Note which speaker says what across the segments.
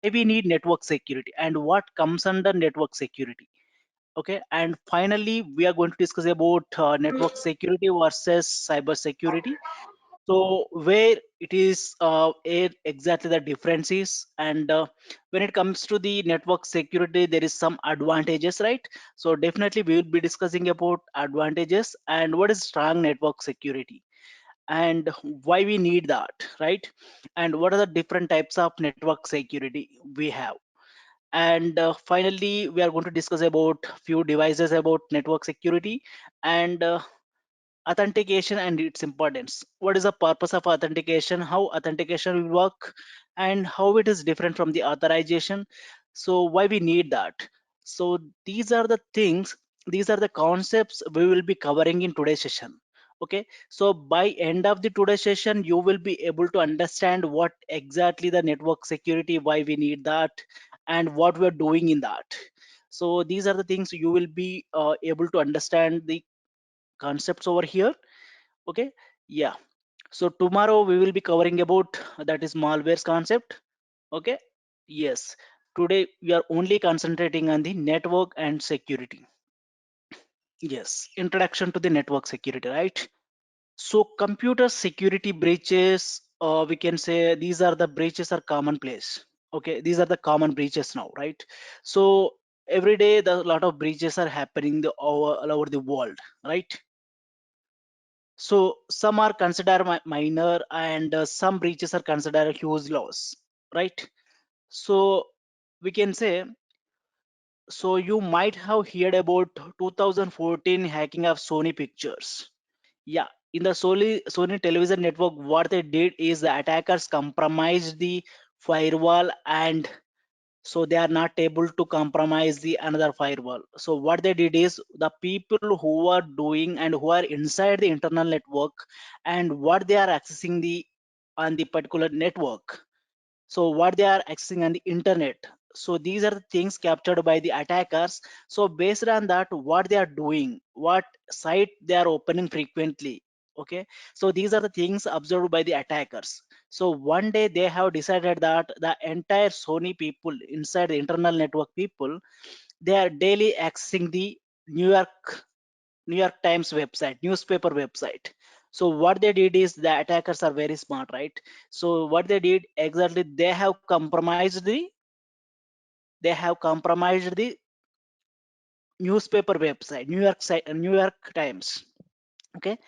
Speaker 1: why we need network security and what comes under network security. Okay, and finally we are going to discuss about network security versus cyber security. So where it is exactly the difference is, and when it comes to the network security there is some advantages, right? So definitely we will be discussing about advantages and what is strong network security and why we need that, right? And what are the different types of network security we have. And finally we are going to discuss about few devices about network security and authentication and its importance. What is the purpose of authentication, how authentication will work, and how it is different from the authorization, so why we need that. So these are the things, these are the concepts we will be covering in today's session. Okay, so by end of the today's session you will be able to understand what exactly the network security, why we need that, and what we're doing in that. So these are the things you will be able to understand the concepts over here. Okay, yeah. So tomorrow we will be covering about that is malwares concept. Okay, yes. Today we are only concentrating on the network and security. Yes, introduction to the network security, right? So computer security breaches, we can say these are the breaches are commonplace. Okay, these are the common breaches now, right? So every day the lot of breaches are happening all over the world, right? So some are considered minor, and some breaches are considered huge loss, right? So we can say, so you might have heard about 2014 hacking of Sony Pictures. Yeah, in the Sony television network, what they did is the attackers compromised the firewall, and so they are not able to compromise the another firewall. So what they did is the people who are doing and who are inside the internal network and what they are accessing the on the particular network, so what they are accessing on the internet, so these are the things captured by the attackers. So based on that what they are doing, what site they are opening frequently. Okay, so these are the things observed by the attackers. So one day they have decided that the entire Sony people inside the internal network people, they are daily accessing the new york New York Times website, newspaper website. So what they did is the attackers are very smart, right? So what they did exactly, they have compromised the newspaper website, New York Times. Okay.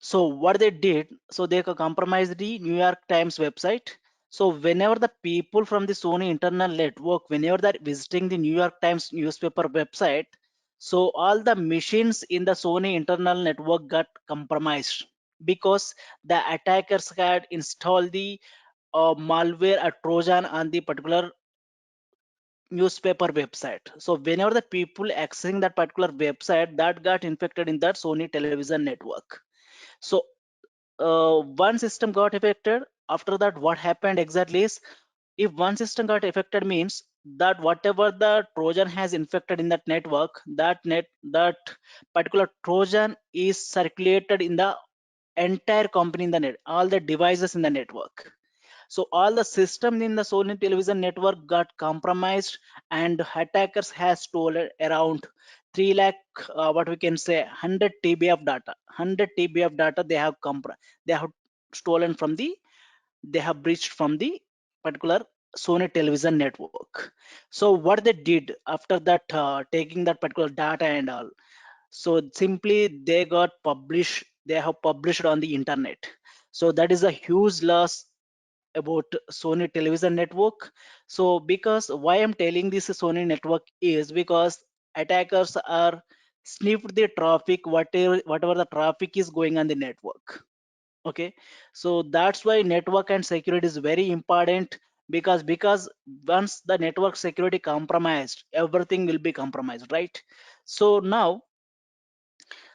Speaker 1: So what they did, so they compromised the New York Times website. So whenever the people from the Sony internal network, whenever they're visiting the New York Times newspaper website, so all the machines in the Sony internal network got compromised because the attackers had installed the malware or Trojan on the particular newspaper website. So whenever the people accessing that particular website, that got infected in that Sony television network. So one system got affected. After that what happened exactly is, if one system got affected means that whatever the Trojan has infected in that network, that particular Trojan is circulated in the entire company in the net, all the devices in the network. So all the system in the Sony television network got compromised, and attackers has stolen around 3 lakh, what we can say, 100 TB of data. 100 TB of data they have stolen from the, they have breached from the particular Sony television network. So what they did after that, taking that particular data and all, so simply they got published, they have published on the internet. So that is a huge loss about Sony television network. So because why I'm telling this Sony network is because attackers are sniffed the traffic, whatever the traffic is going on the network. Okay, so that's why network and security is very important, because once the network security compromised, everything will be compromised, right? So now,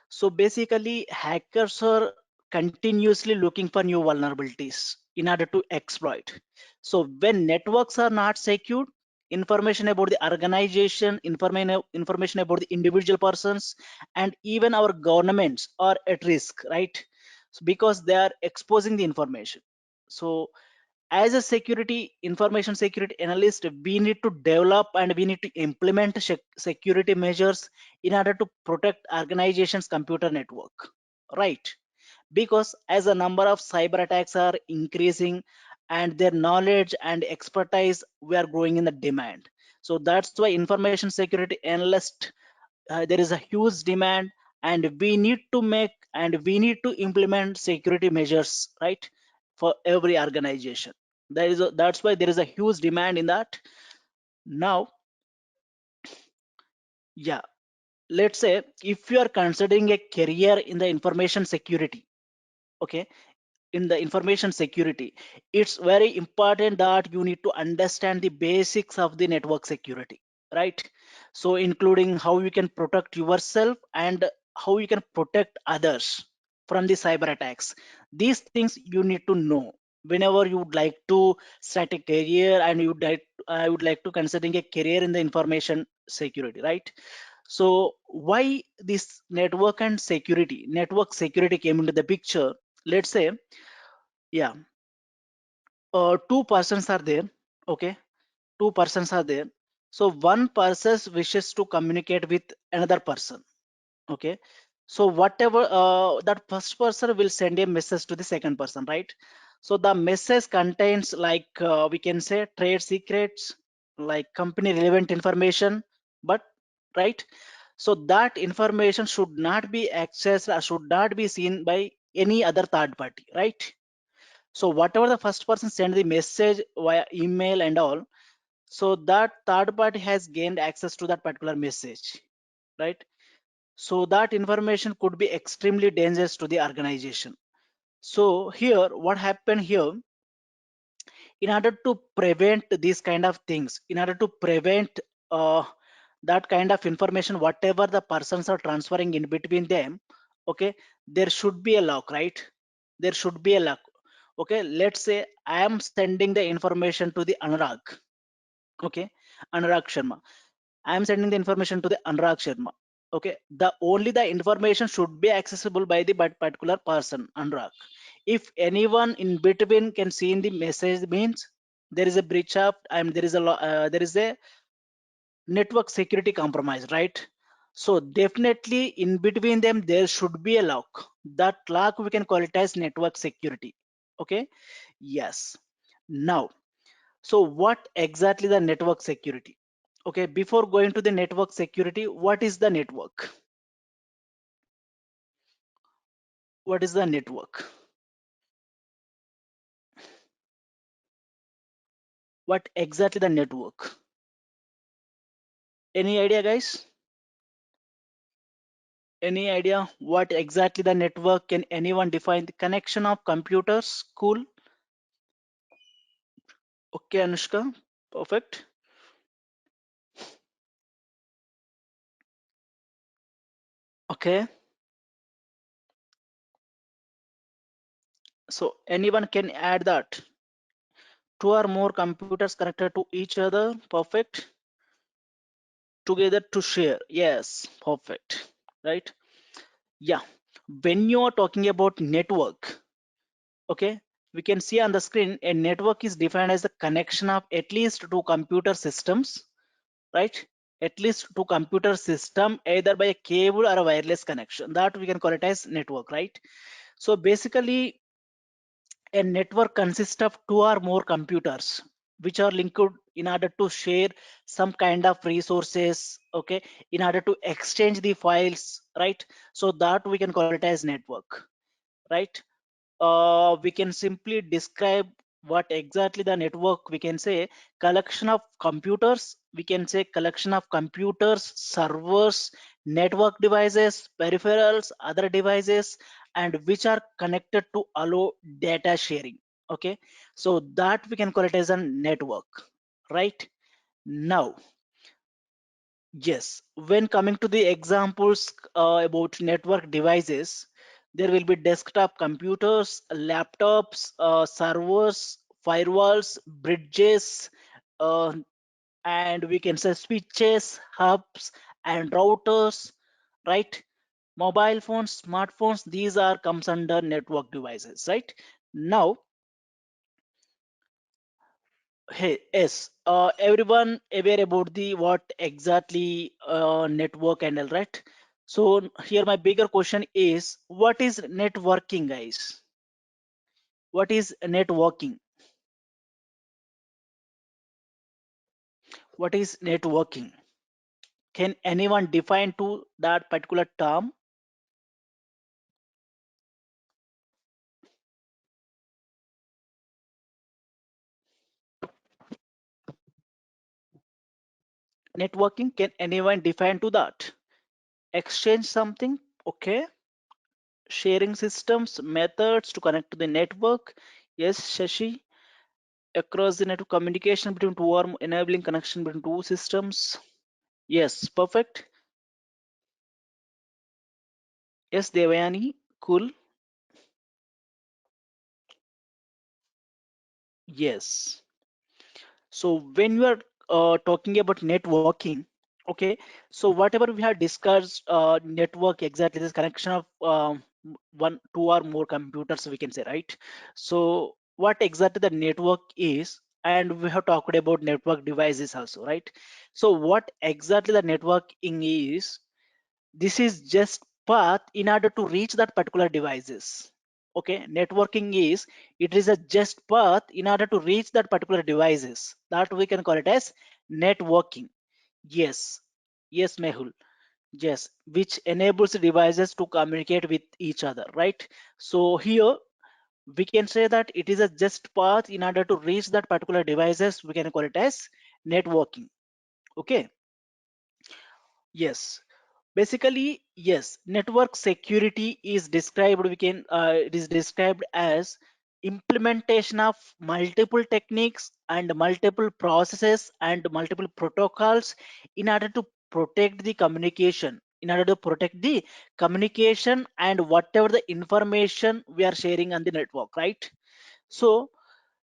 Speaker 1: so basically, hackers are continuously looking for new vulnerabilities in order to exploit. So when networks are not secured, information about the organization, information about the individual persons, and even our governments are at risk, right? So because they are exposing the information. So as a security information security analyst, we need to develop and we need to implement security measures in order to protect organizations computer network, right? Because as the number of cyber attacks are increasing and their knowledge and expertise we are growing in the demand, so that's why information security analyst, there is a huge demand, and we need to make and we need to implement security measures, right, for every organization. That's why there is a huge demand in that. Now, yeah, let's say if you are considering a career in the information security, okay, in the information security, it's very important that you need to understand the basics of the network security, right? So including how you can protect yourself and how you can protect others from the cyber attacks. These things you need to know whenever you would like to start a career and you would like, I would like to considering a career in the information security, right? So why this network security came into the picture? Let's say, yeah, two persons are there, okay, two persons are there. So one person wishes to communicate with another person, okay. So whatever, that first person will send a message to the second person, right? So the message contains like, we can say trade secrets, like company relevant information, but, right, so that information should not be accessed or should not be seen by any other third party, right? So whatever the first person send the message via email and all, so that third party has gained access to that particular message, right? So that information could be extremely dangerous to the organization. So here, what happened here, in order to prevent these kind of things, in order to prevent uh, that kind of information, whatever the persons are transferring in between them, okay, there should be a lock, right? There should be a lock. Okay, let's say I am sending the information to the Anurag, okay, Anurag Sharma. I am sending the information to the Anurag Sharma. Okay, the only the information should be accessible by the particular person, Anurag. If anyone in between can see in the message, means there is a breach of, and there is a there is a network security compromise, right? So definitely in between them there should be a lock. That lock we can call it as network security. Okay, yes. Now, so what exactly the network security? Okay, before going to the network security, what is the network? What is the network? What exactly the network? Any idea, guys? Any idea what exactly the network? Can anyone define the connection of computers? Cool. Okay, Anushka. Perfect. Okay. So anyone can add that. Two or more computers connected to each other. Perfect. Together to share. Yes. Perfect. Right. Yeah. When you are talking about network, okay, we can see on the screen a network is defined as the connection of at least two computer systems, right? At least two computer system either by a cable or a wireless connection, that we can call it as network, right? So basically a network consists of two or more computers which are linked in order to share some kind of resources, okay, in order to exchange the files, right? So that we can call it as network, right? We can simply describe what exactly the network, we can say collection of computers, we can say collection of computers, servers, network devices, peripherals, other devices, and which are connected to allow data sharing, okay. So that we can call it as a network, right? Now, yes, when coming to the examples about network devices, there will be desktop computers, laptops, servers, firewalls, bridges, uh, and we can say switches, hubs, and routers, right? Mobile phones, smartphones, these are comes under network devices, right? Now, Hey, yes. Everyone aware about the what exactly network and all, right? So here my bigger question is, what is networking, guys? What is networking? What is networking? Can anyone define to that particular term? Networking, can anyone define to that? Exchange something, okay? Sharing systems, methods to connect to the network. Yes, Shashi. Across the network, communication between two or enabling connection between two systems. Yes, perfect. Yes, Devayani, cool. Yes. So when you are talking about networking, okay, so whatever we have discussed, network exactly this connection of one, two or more computers, we can say, right? So what exactly the network is, and we have talked about network devices also, right? So what exactly the networking is? This is just path in order to reach that particular devices. Okay, networking is, it is a just path in order to reach that particular devices, that we can call it as networking. Yes, yes, Mehul. Yes, which enables devices to communicate with each other, right? So here we can say that it is a just path in order to reach that particular devices, we can call it as networking. Okay. Yes. Basically, yes, network security is described, we can, it is described as implementation of multiple techniques and multiple processes and multiple protocols in order to protect the communication, in order to protect the communication and whatever the information we are sharing on the network, right? So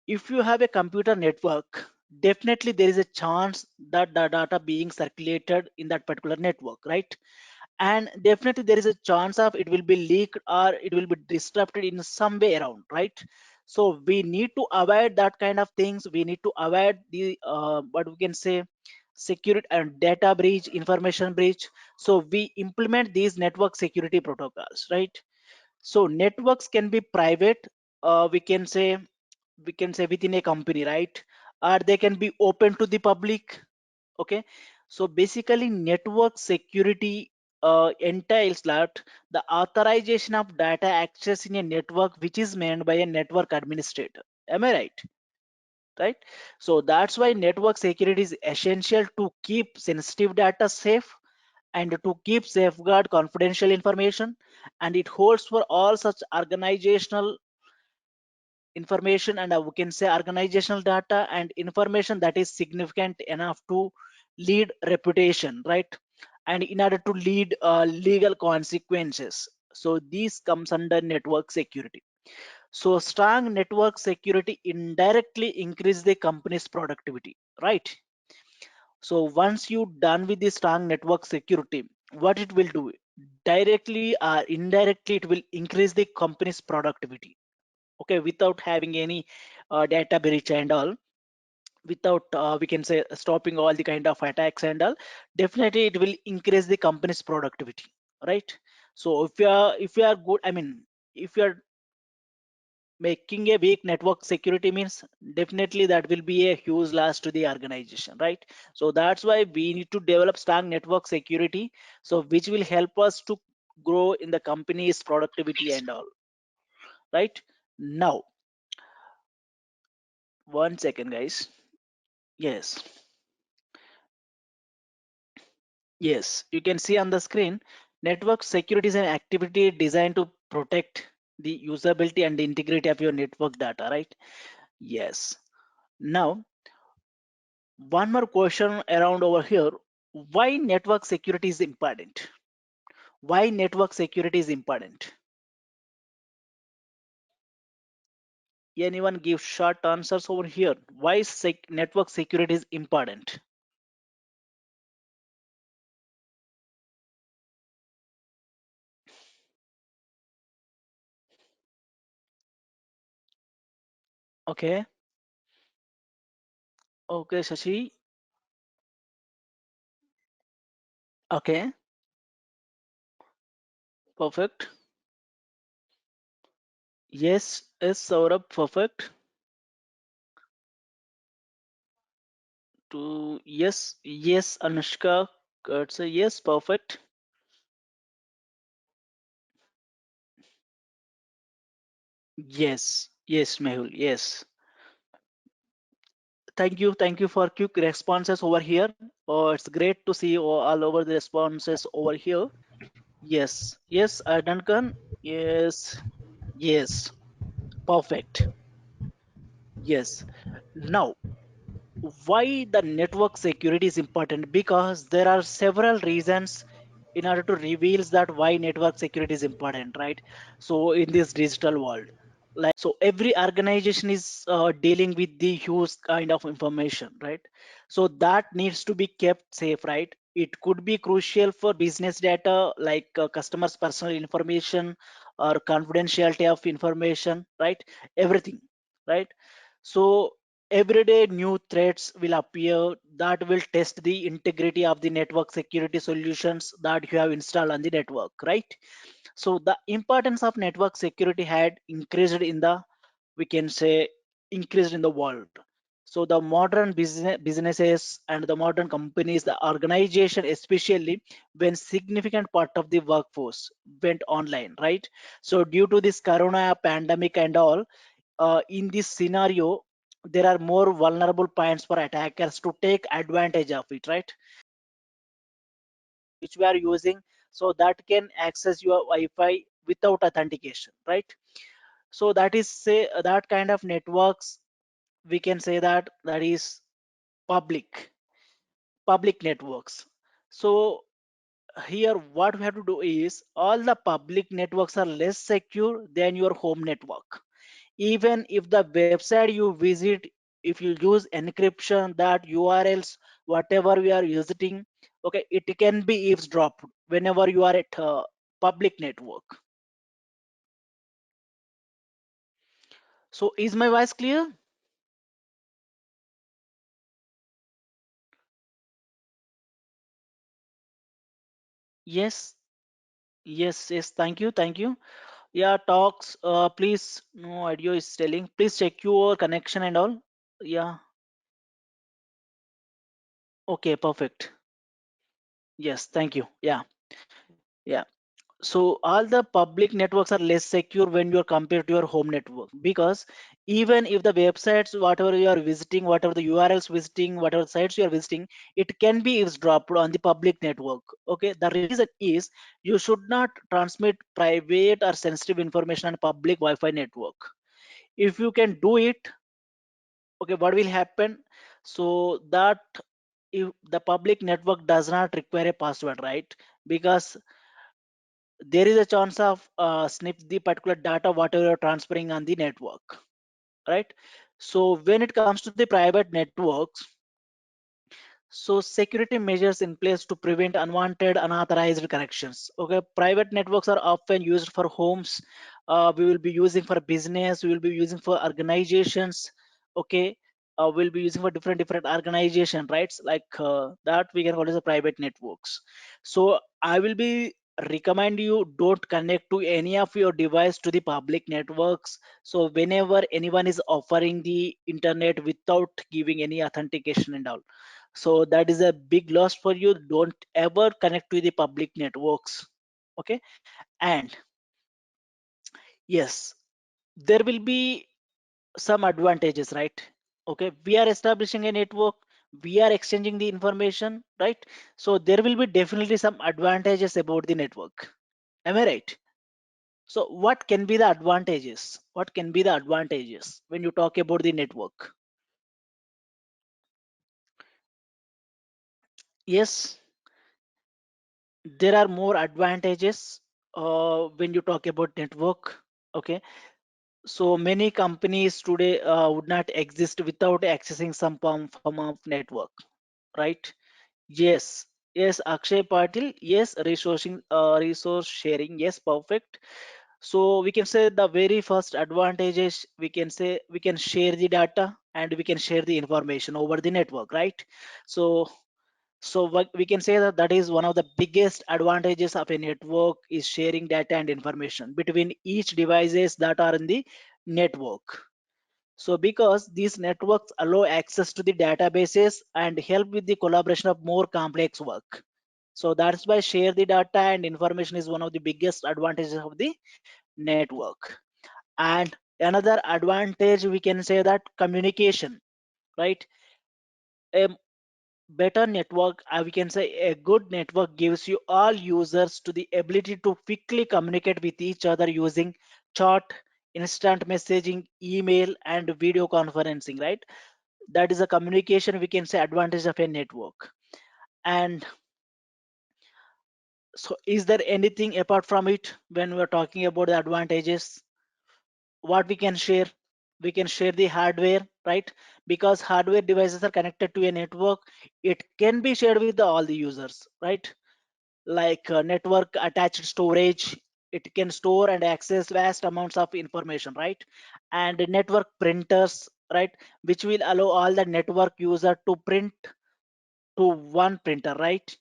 Speaker 1: if you have a computer network, definitely there is a chance that the data being circulated in that particular network, right? And definitely there is a chance of it will be leaked or it will be disrupted in some way around, right? So we need to avoid that kind of things. We need to avoid the what we can say, security and data breach, information breach. So we implement these network security protocols, right? So networks can be private, we can say within a company, right? Or they can be open to the public. Okay. So basically network security entails that the authorization of data access in a network which is made by a network administrator. Am I right? Right. So that's why network security is essential to keep sensitive data safe and to keep safeguard confidential information, and it holds for all such organizational information, and we can say organizational data and information that is significant enough to lead reputation, right? And in order to lead legal consequences. So this comes under network security. So strong network security indirectly increase the company's productivity, right? So once you done with the strong network security, what it will do, directly or indirectly, it will increase the company's productivity. Okay, without having any data breach and all, without we can say stopping all the kind of attacks and all, definitely it will increase the company's productivity, right? So if you are good, I mean, if you are making a weak network security means, definitely that will be a huge loss to the organization, right? So that's why we need to develop strong network security, so which will help us to grow in the company's productivity and all, right? Now, one second, guys. Yes, yes, you can see on the screen, network security is an activity designed to protect the usability and the integrity of your network data, right? Yes. Now, one more question around over here. Why network security is important? Why network security is important? Anyone give short answers over here? Why network security is important? Okay. Okay, Shashi. Okay, perfect. Yes, yes, Saurabh, perfect. To yes, yes, Anushka, it's a yes, perfect. Yes, yes, Mehul, yes. Thank you for quick responses over here. Oh, it's great to see all over the responses over here. Yes, yes, Duncan. Yes, yes, perfect. Yes. Now, why the network security is important? Because there are several reasons in order to reveal that why network security is important, right? So in this digital world, like, so every organization is dealing with the huge kind of information, right? So that needs to be kept safe, right? It could be crucial for business data like customers personal information or confidentiality of information, right? Everything, right? So every day new threats will appear that will test the integrity of the network security solutions that you have installed on the network, right? So the importance of network security had increased in the, we can say, increased in the world. So the modern businesses and the modern companies, the organization, especially when significant part of the workforce went online, right? So due to this corona pandemic and all, in this scenario, there are more vulnerable points for attackers to take advantage of it, right? Which we are using, so that can access your Wi-Fi without authentication, right? So that is say that kind of networks, we can say that that is public, public networks. So here what we have to do is all the public networks are less secure than your home network. Even if the website you visit, if you use encryption, that URLs, whatever we are visiting, okay, it can be eavesdropped whenever you are at public network. So is my voice clear? Yes, yes, yes, thank you, thank you. Yeah, talks, please, no audio is telling, please check your connection and all. Yeah, okay, perfect. Yes, thank you. Yeah, yeah. So all the public networks are less secure when you're compared to your home network, because even if the websites whatever you are visiting, whatever the URLs visiting, whatever sites you are visiting, it can be eavesdropped on the public network. Okay, the reason is you should not transmit private or sensitive information on public Wi-Fi network. If you can do it, okay, what will happen? So that if the public network does not require a password, right? Because there is a chance of snip the particular data whatever you're transferring on the network, right? So when it comes to the private networks, so security measures in place to prevent unwanted unauthorized connections. Okay, private networks are often used for homes, we will be using for business, we will be using for organizations. Okay, we'll be using for different organization, right? Like that we can call as a private networks. So I will be recommend you don't connect to any of your device to the public networks. So whenever anyone is offering the internet without giving any authentication and all, so that is a big loss for you. Don't ever connect to the public networks. Okay, and yes, there will be some advantages, right? Okay, we are establishing a network, we are exchanging the information, right? So there will be definitely some advantages about the network. Am I right? So what can be the advantages? What can be the advantages when you talk about the network? Yes, there are more advantages when you talk about network. Okay, so many companies today would not exist without accessing some form of network, right? Yes, yes, Akshay Patil. Yes, resourcing, resource sharing. Yes, perfect. So we can say the very first advantage is we can say we can share the data and we can share the information over the network, right? So what we can say that is one of the biggest advantages of a network is sharing data and information between each devices that are in the network. So because these networks allow access to the databases and help with the collaboration of more complex work. So that's why share the data and information is one of the biggest advantages of the network. And another advantage we can say that communication, right? A better network, we can say a good network gives you all users to the ability to quickly communicate with each other using chat, instant messaging, email, and video conferencing, right? That is a communication we can say advantage of a network. And so is there anything apart from it when we're talking about the advantages? What we can share, we can share the hardware, right? Because hardware devices are connected to a network, it can be shared with all the users, right? Like network attached storage, it can store and access vast amounts of information, right? And network printers, right, which will allow all the network user to print to one printer, right?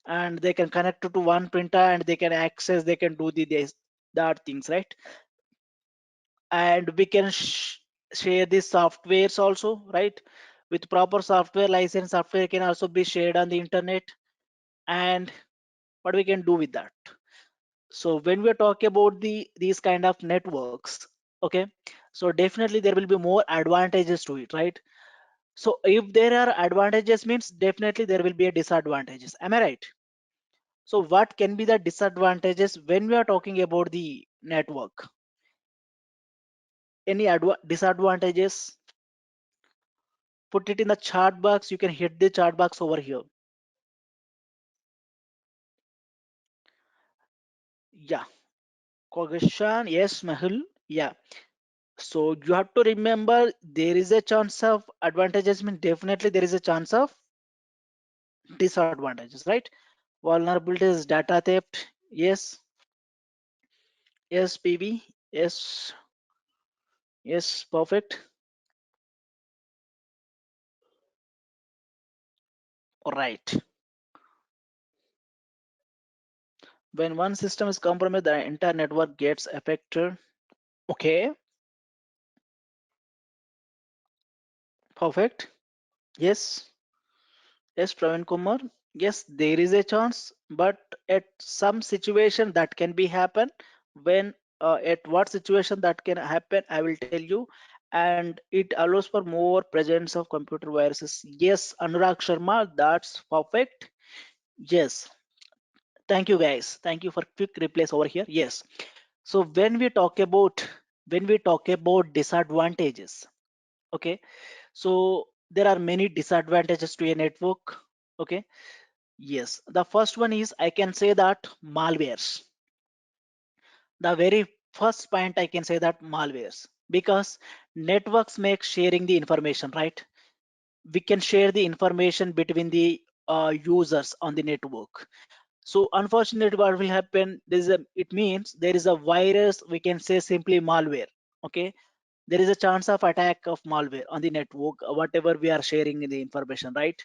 Speaker 1: And they can connect to one printer and they can access, they can do the that things, right? And we can share the softwares also, right? With proper software license, software can also be shared on the internet. And what we can do with that? So when we talk about these kind of networks, okay, so definitely there will be more advantages to it, right? So if there are advantages means definitely there will be a disadvantages, am I right? So what can be the disadvantages when we are talking about the network? Any disadvantages? Put it in the chat box, you can hit the chat box over here. Yeah, question, yes, Mahul. Yeah, so you have to remember there is a chance of advantages mean definitely there is a chance of disadvantages, right? Vulnerabilities, data theft, yes. Yes, PB, yes. Yes, perfect. Right. When one system is compromised, the entire network gets affected. Okay, perfect. Yes. Yes, Praveen Kumar. Yes, there is a chance, but at some situation that can be happen. When at what situation that can happen, I will tell you. And it allows for more presence of computer viruses. Yes, Anurag Sharma, that's perfect. Yes, thank you guys. Thank you for quick replays over here. Yes. So when we talk about disadvantages, okay. So there are many disadvantages to a network. Okay. Yes, the first one is I can say that malwares. The very first point I can say that malwares, because networks make sharing the information, right? We can share the information between the users on the network. So unfortunately, what will happen? It means there is a virus. We can say simply malware. Okay, there is a chance of attack of malware on the network, whatever we are sharing in the information, right?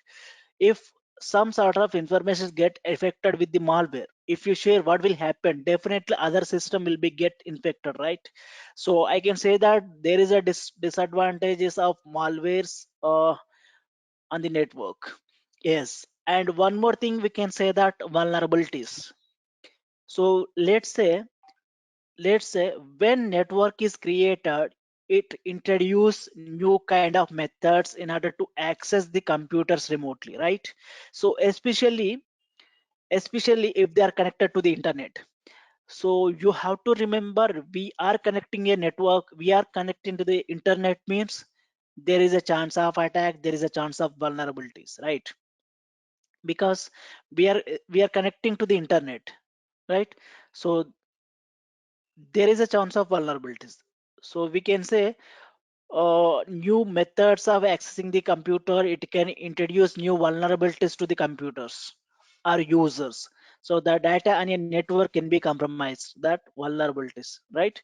Speaker 1: If some sort of information get affected with the malware, if you share, what will happen? Definitely other system will be get infected, right? So I can say that there is a disadvantages of malwares on the network. Yes, and one more thing we can say that vulnerabilities. So let's say when network is created, it introduce new kind of methods in order to access the computers remotely, right? So especially if they are connected to the internet. So you have to remember, we are connecting a network, we are connecting to the internet means there is a chance of attack, there is a chance of vulnerabilities, right? Because we are connecting to the internet, right? So there is a chance of vulnerabilities. So we can say new methods of accessing the computer, it can introduce new vulnerabilities to the computers or users. So the data on a network can be compromised, that vulnerabilities, right?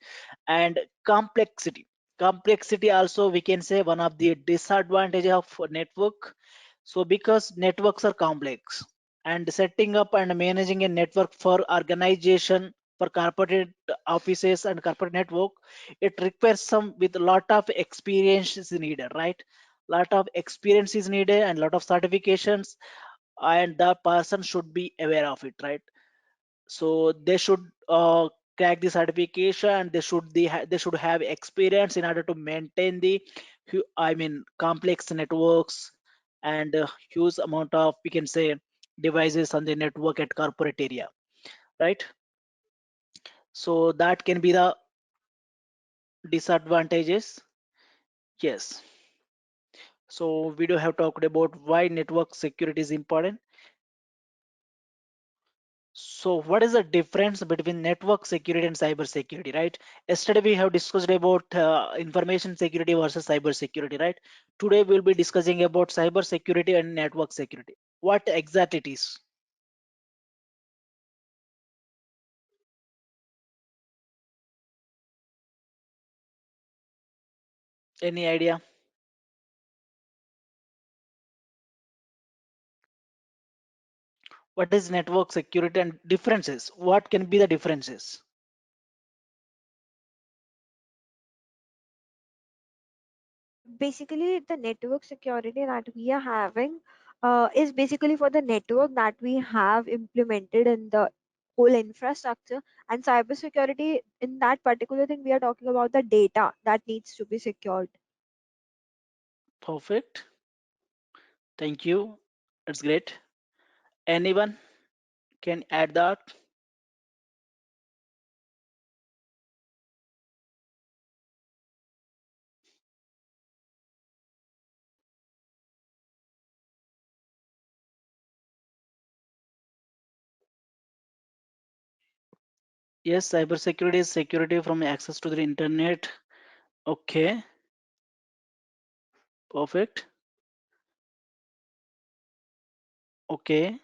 Speaker 1: And complexity. Complexity also we can say one of the disadvantage of network. So because networks are complex, and setting up and managing a network for organization, for corporate offices and corporate network, it requires some with a lot of experience is needed, right? Lot of experience is needed and lot of certifications, and the person should be aware of it, right? So they should crack the certification, and they should have experience in order to maintain the I mean complex networks, and huge amount of we can say devices on the network at corporate area, right? So that can be the disadvantages. Yes. So we do have talked about why network security is important. So what is the difference between network security and cyber security, right? Yesterday we have discussed about information security versus cyber security, right? Today we'll be discussing about cyber security and network security. What exactly it is? Any idea? What is network security and differences? What can be the differences?
Speaker 2: Basically, the network security that we are having is basically for the network that we have implemented in the whole infrastructure, and cybersecurity in that particular thing we are talking about the data that needs to be secured.
Speaker 1: Perfect. Thank you. It's great. Anyone can add that? Yes, cybersecurity is security from access to the internet. Okay, perfect. Okay.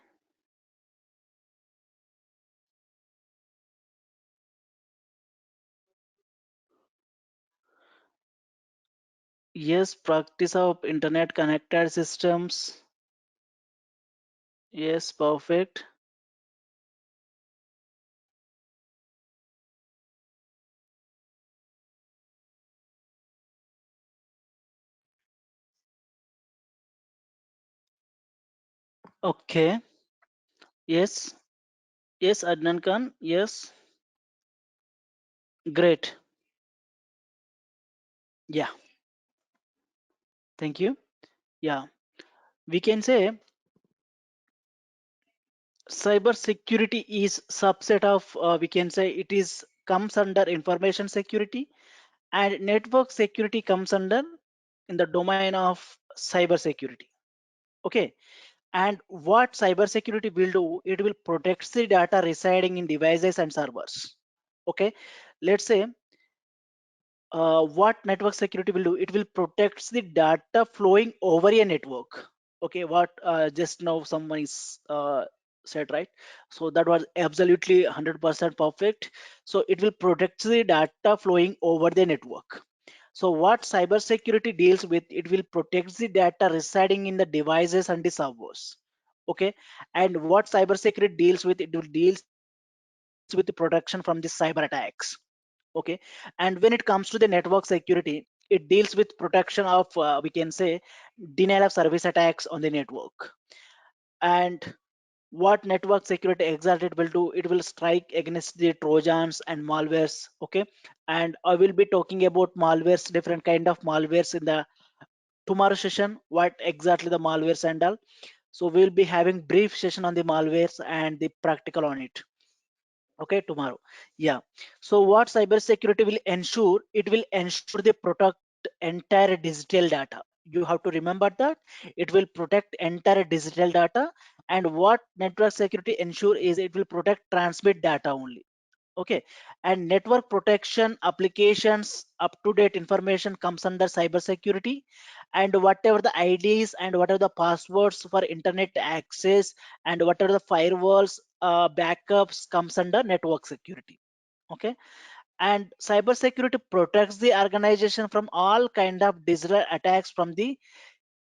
Speaker 1: Yes, practice of internet connected systems. Yes, perfect. Okay. Yes. Yes, Adnan Khan. Yes. Great. Yeah. Thank you. Yeah. We can say cyber security is subset of we can say it is comes under information security, and network security comes under in the domain of cyber security. Okay. And what cybersecurity will do, it will protect the data residing in devices and servers. Okay, let's say what network security will do, it will protect the data flowing over a network. Okay, what just now someone is said, right? So that was absolutely 100% perfect. So it will protect the data flowing over the network. So what cybersecurity deals with, it will protect the data residing in the devices and the servers. Okay, and what cybersecurity deals with, it will deals with the protection from the cyber attacks. Okay, and when it comes to the network security, it deals with protection of we can say denial of service attacks on the network. And what network security exactly it will do, it will strike against the trojans and malwares. Okay, and I will be talking about malwares, different kind of malwares in the tomorrow session, what exactly the malwares and all. So we'll be having brief session on the malwares and the practical on it. Okay, tomorrow. Yeah. So what cybersecurity will ensure, it will ensure the protect entire digital data. You have to remember that it will protect entire digital data. And what network security ensure is, it will protect transmit data only. Okay, and network protection applications up to date information comes under cyber security. And whatever the IDs and whatever the passwords for internet access and whatever the firewalls, backups comes under network security. Okay, and cybersecurity protects the organization from all kind of digital attacks from the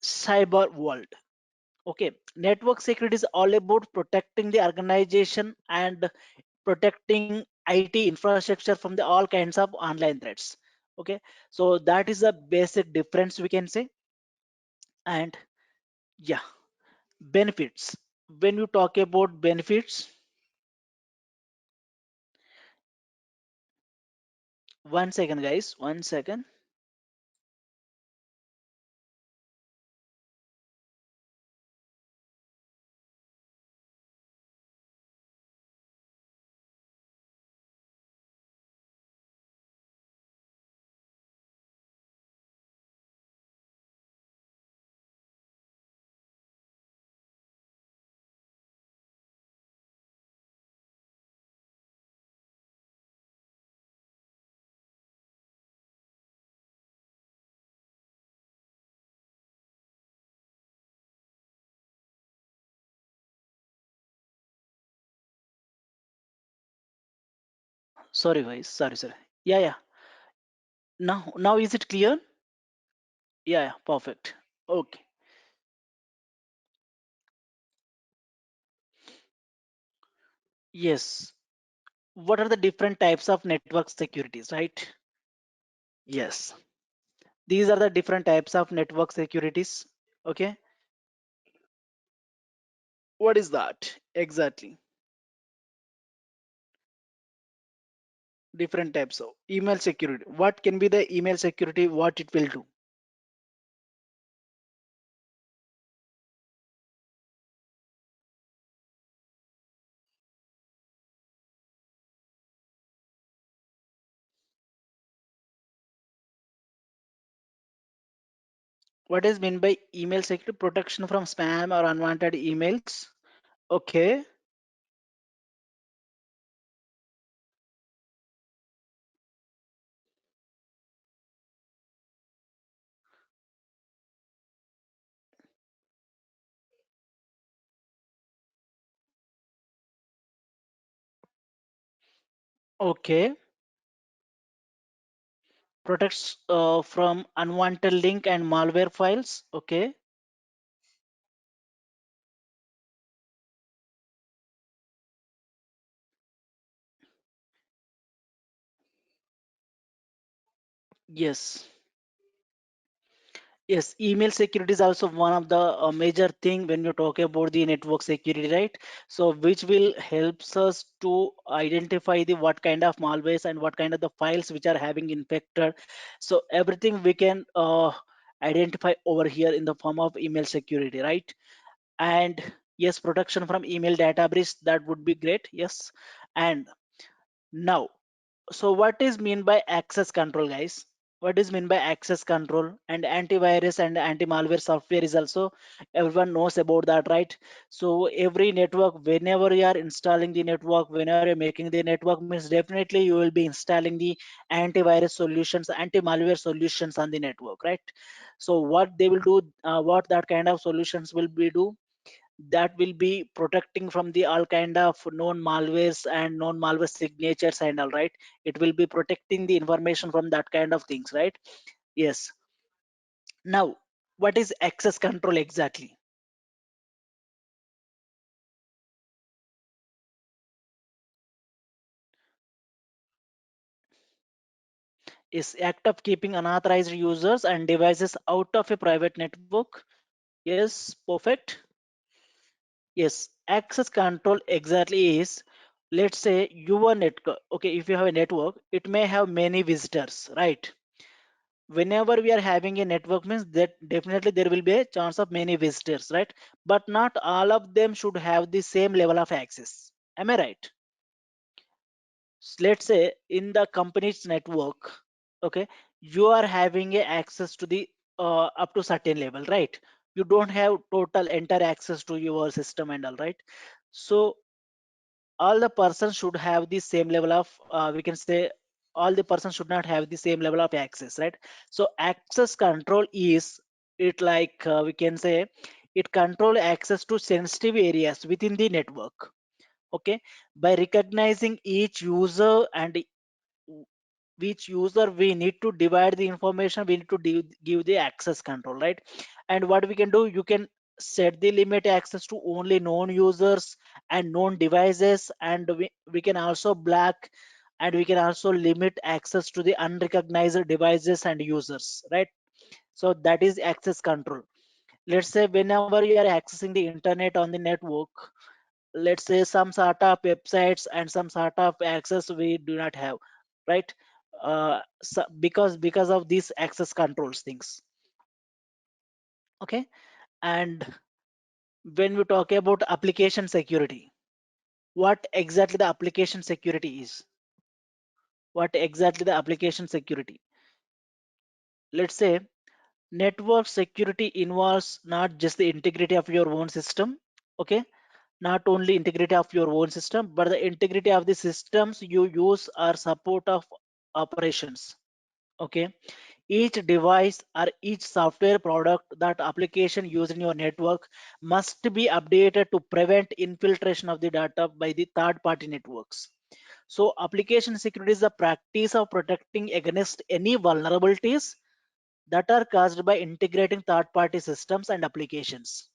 Speaker 1: cyber world. Okay, network security is all about protecting the organization and protecting IT infrastructure from the all kinds of online threats. Okay, so that is a basic difference we can say. And yeah, benefits. When you talk about benefits, one second, guys, one second. Sorry, guys. Sorry. Yeah, yeah. Now is it clear? Yeah, yeah. Perfect. Okay. Yes. What are the different types of network securities, right? Yes. These are the different types of network securities. Okay. What is that exactly? Different types of email security. What can be the email security? What it will do? What is meant by email security? Protection from spam or unwanted emails. Okay. Okay. Protects from unwanted link and malware files. Okay. Yes. Yes, email security is also one of the major thing when you talk about the network security, right? So which will helps us to identify the what kind of malwares and what kind of the files which are having infected. So everything we can identify over here in the form of email security, right? And yes, protection from email data breach, that would be great. Yes. And now, so what is mean by access control, guys? What is mean by access control? And antivirus and anti-malware software is also, everyone knows about that, right? So every network, whenever you are installing the network, whenever you're making the network, means definitely you will be installing the antivirus solutions, anti-malware solutions on the network, right? So what they will do, what that kind of solutions will be do, that will be protecting from the all kind of known malwares and known malware signatures and all, right? It will be protecting the information from that kind of things, right? Yes. Now, what is access control exactly? Is act of keeping unauthorized users and devices out of a private network. Yes, perfect. Yes, access control exactly is, let's say your network, okay, if you have a network, it may have many visitors, right? Whenever we are having a network means that definitely there will be a chance of many visitors, right? But not all of them should have the same level of access. Am I right? Let's say in the company's network, okay, you are having a access to the up to certain level, right? You don't have total entire access to your system and all, right? So all the persons should have the same level of we can say all the persons should not have the same level of access, right? So access control is, it like we can say, it control access to sensitive areas within the network. Okay, by recognizing each user and which user we need to divide the information, we need to give the access control, right? And what we can do, you can set the limit access to only known users and known devices, and we can also block and we can also limit access to the unrecognized devices and users, right? So that is access control. Let's say whenever you are accessing the internet on the network, let's say some sort of websites and some sort of access we do not have, right? So because of these access controls things. Okay. And when we talk about application security, what exactly the application security is, what exactly the application security, let's say network security involves not just the integrity of your own system. Okay, not only integrity of your own system, but the integrity of the systems you use or support of operations. Okay, each device or each software product that application used in your network must be updated to prevent infiltration of the data by the third party networks. So application security is the practice of protecting against any vulnerabilities that are caused by integrating third party systems and applications.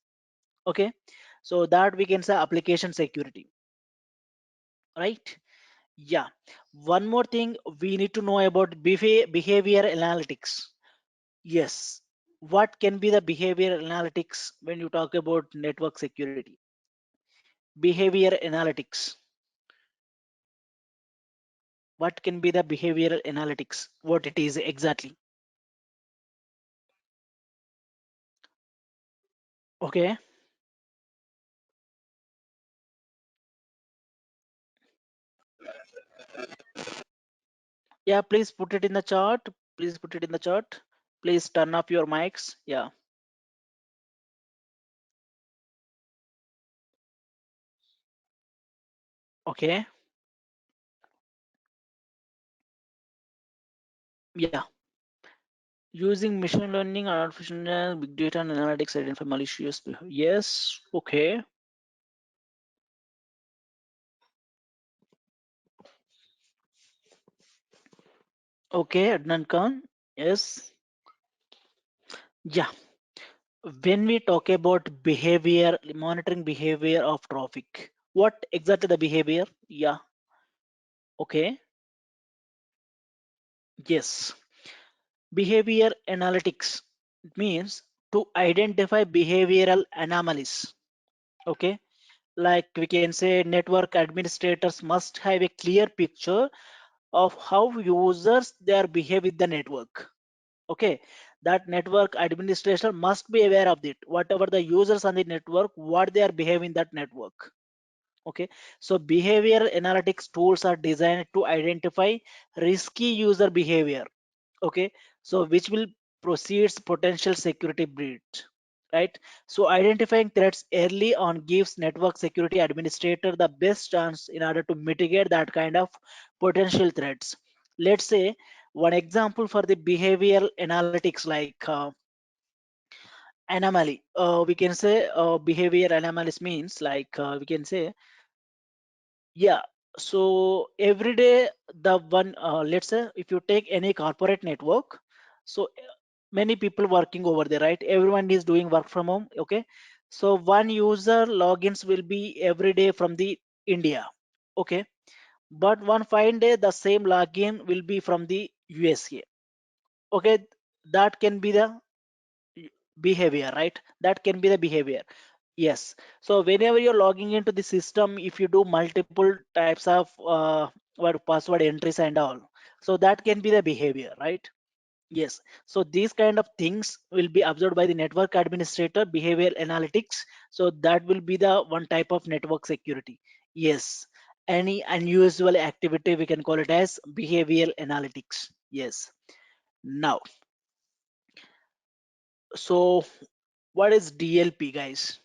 Speaker 1: Okay, so that we can say application security, right? Yeah. One more thing we need to know about behavior analytics. Yes. What can be the behavior analytics when you talk about network security? Behavior analytics. What can be the behavioral analytics? What it is exactly? Okay. Yeah, please put it in the chart. Please put it in the chart. Please turn up your mics. Yeah. Okay. Yeah. Using machine learning, artificial intelligence, big data, and analytics to identify malicious behavior. Yes. Okay. Okay, Adnan Khan. Yes. Yeah. When we talk about behavior, monitoring behavior of traffic, what exactly the behavior? Yeah. Okay. Yes. Behavior analytics, it means to identify behavioral anomalies. Okay. Like we can say, network administrators must have a clear picture of how users they are behave with the network. Okay, that network administrator must be aware of it, whatever the users on the network, what they are behaving that network. Okay, so behavior analytics tools are designed to identify risky user behavior. Okay, so which will proceeds potential security breach, right? So identifying threats early on gives network security administrator the best chance in order to mitigate that kind of potential threats. Let's say one example for the behavioral analytics, like anomaly, we can say behavior anomalies means like we can say, yeah. So every day the one, let's say if you take any corporate network, so many people working over there, right? Everyone is doing work from home. Okay, so one user logins will be every day from the India. Okay, but one fine day the same login will be from the USA. Okay, that can be the behavior, right? That can be the behavior. Yes. So whenever you're logging into the system, if you do multiple types of what password entries and all, so that can be the behavior, right? Yes. So these kind of things will be observed by the network administrator, behavior analytics. So that will be the one type of network security. Yes. Any unusual activity, we can call it as behavioral analytics. Yes. Now, so what is DLP, guys?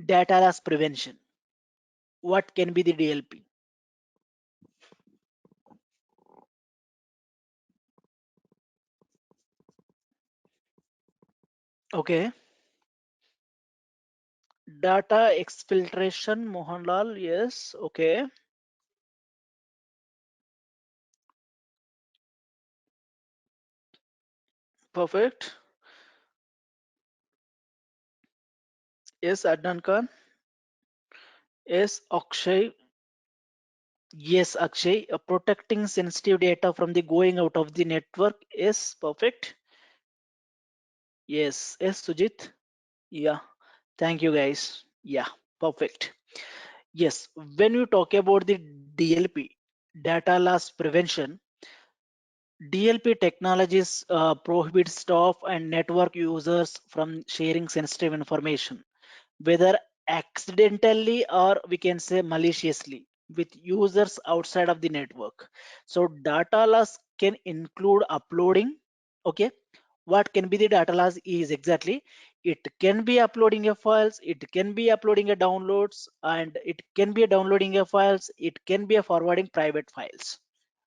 Speaker 1: Data loss prevention. What can be the DLP? Okay. Data exfiltration, Mohanlal. Yes. Okay. Perfect. Yes, Adnan Khan. Yes, Akshay. Yes, Akshay. Protecting sensitive data from the going out of the network. Yes, perfect. Yes. Yes, Sujit. Yeah. Thank you, guys. Yeah, perfect. Yes. When you talk about the DLP, data loss prevention, DLP technologies prohibit staff and network users from sharing sensitive information, whether accidentally or we can say maliciously, with users outside of the network. So data loss can include uploading. Okay, what can be the data loss is exactly, it can be uploading a files, it can be uploading a downloads, and it can be downloading a files, it can be a forwarding private files,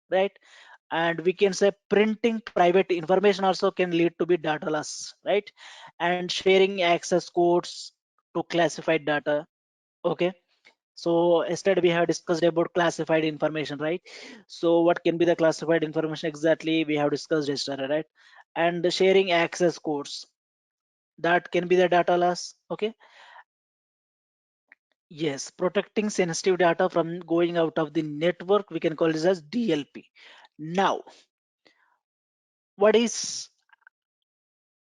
Speaker 1: right? And we can say printing private information also can lead to be data loss, right? And sharing access codes to classified data. Okay, so yesterday we have discussed about classified information, right? So what can be the classified information exactly, we have discussed yesterday, right? And sharing access codes, that can be the data loss. Okay, yes, protecting sensitive data from going out of the network, we can call this as DLP. Now, what is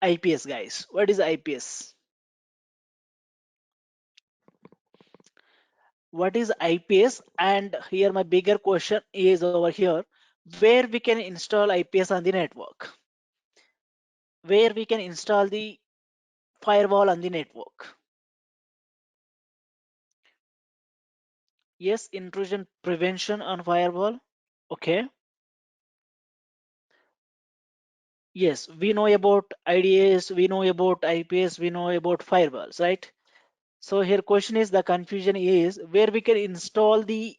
Speaker 1: IPS, guys? What is IPS? What is IPS? And here my bigger question is over here, where we can install IPS on the network, where we can install the firewall on the network. Yes, intrusion prevention on firewall. Okay. Yes, we know about IDS, we know about IPS, we know about firewalls, right? So here question is, the confusion is where we can install the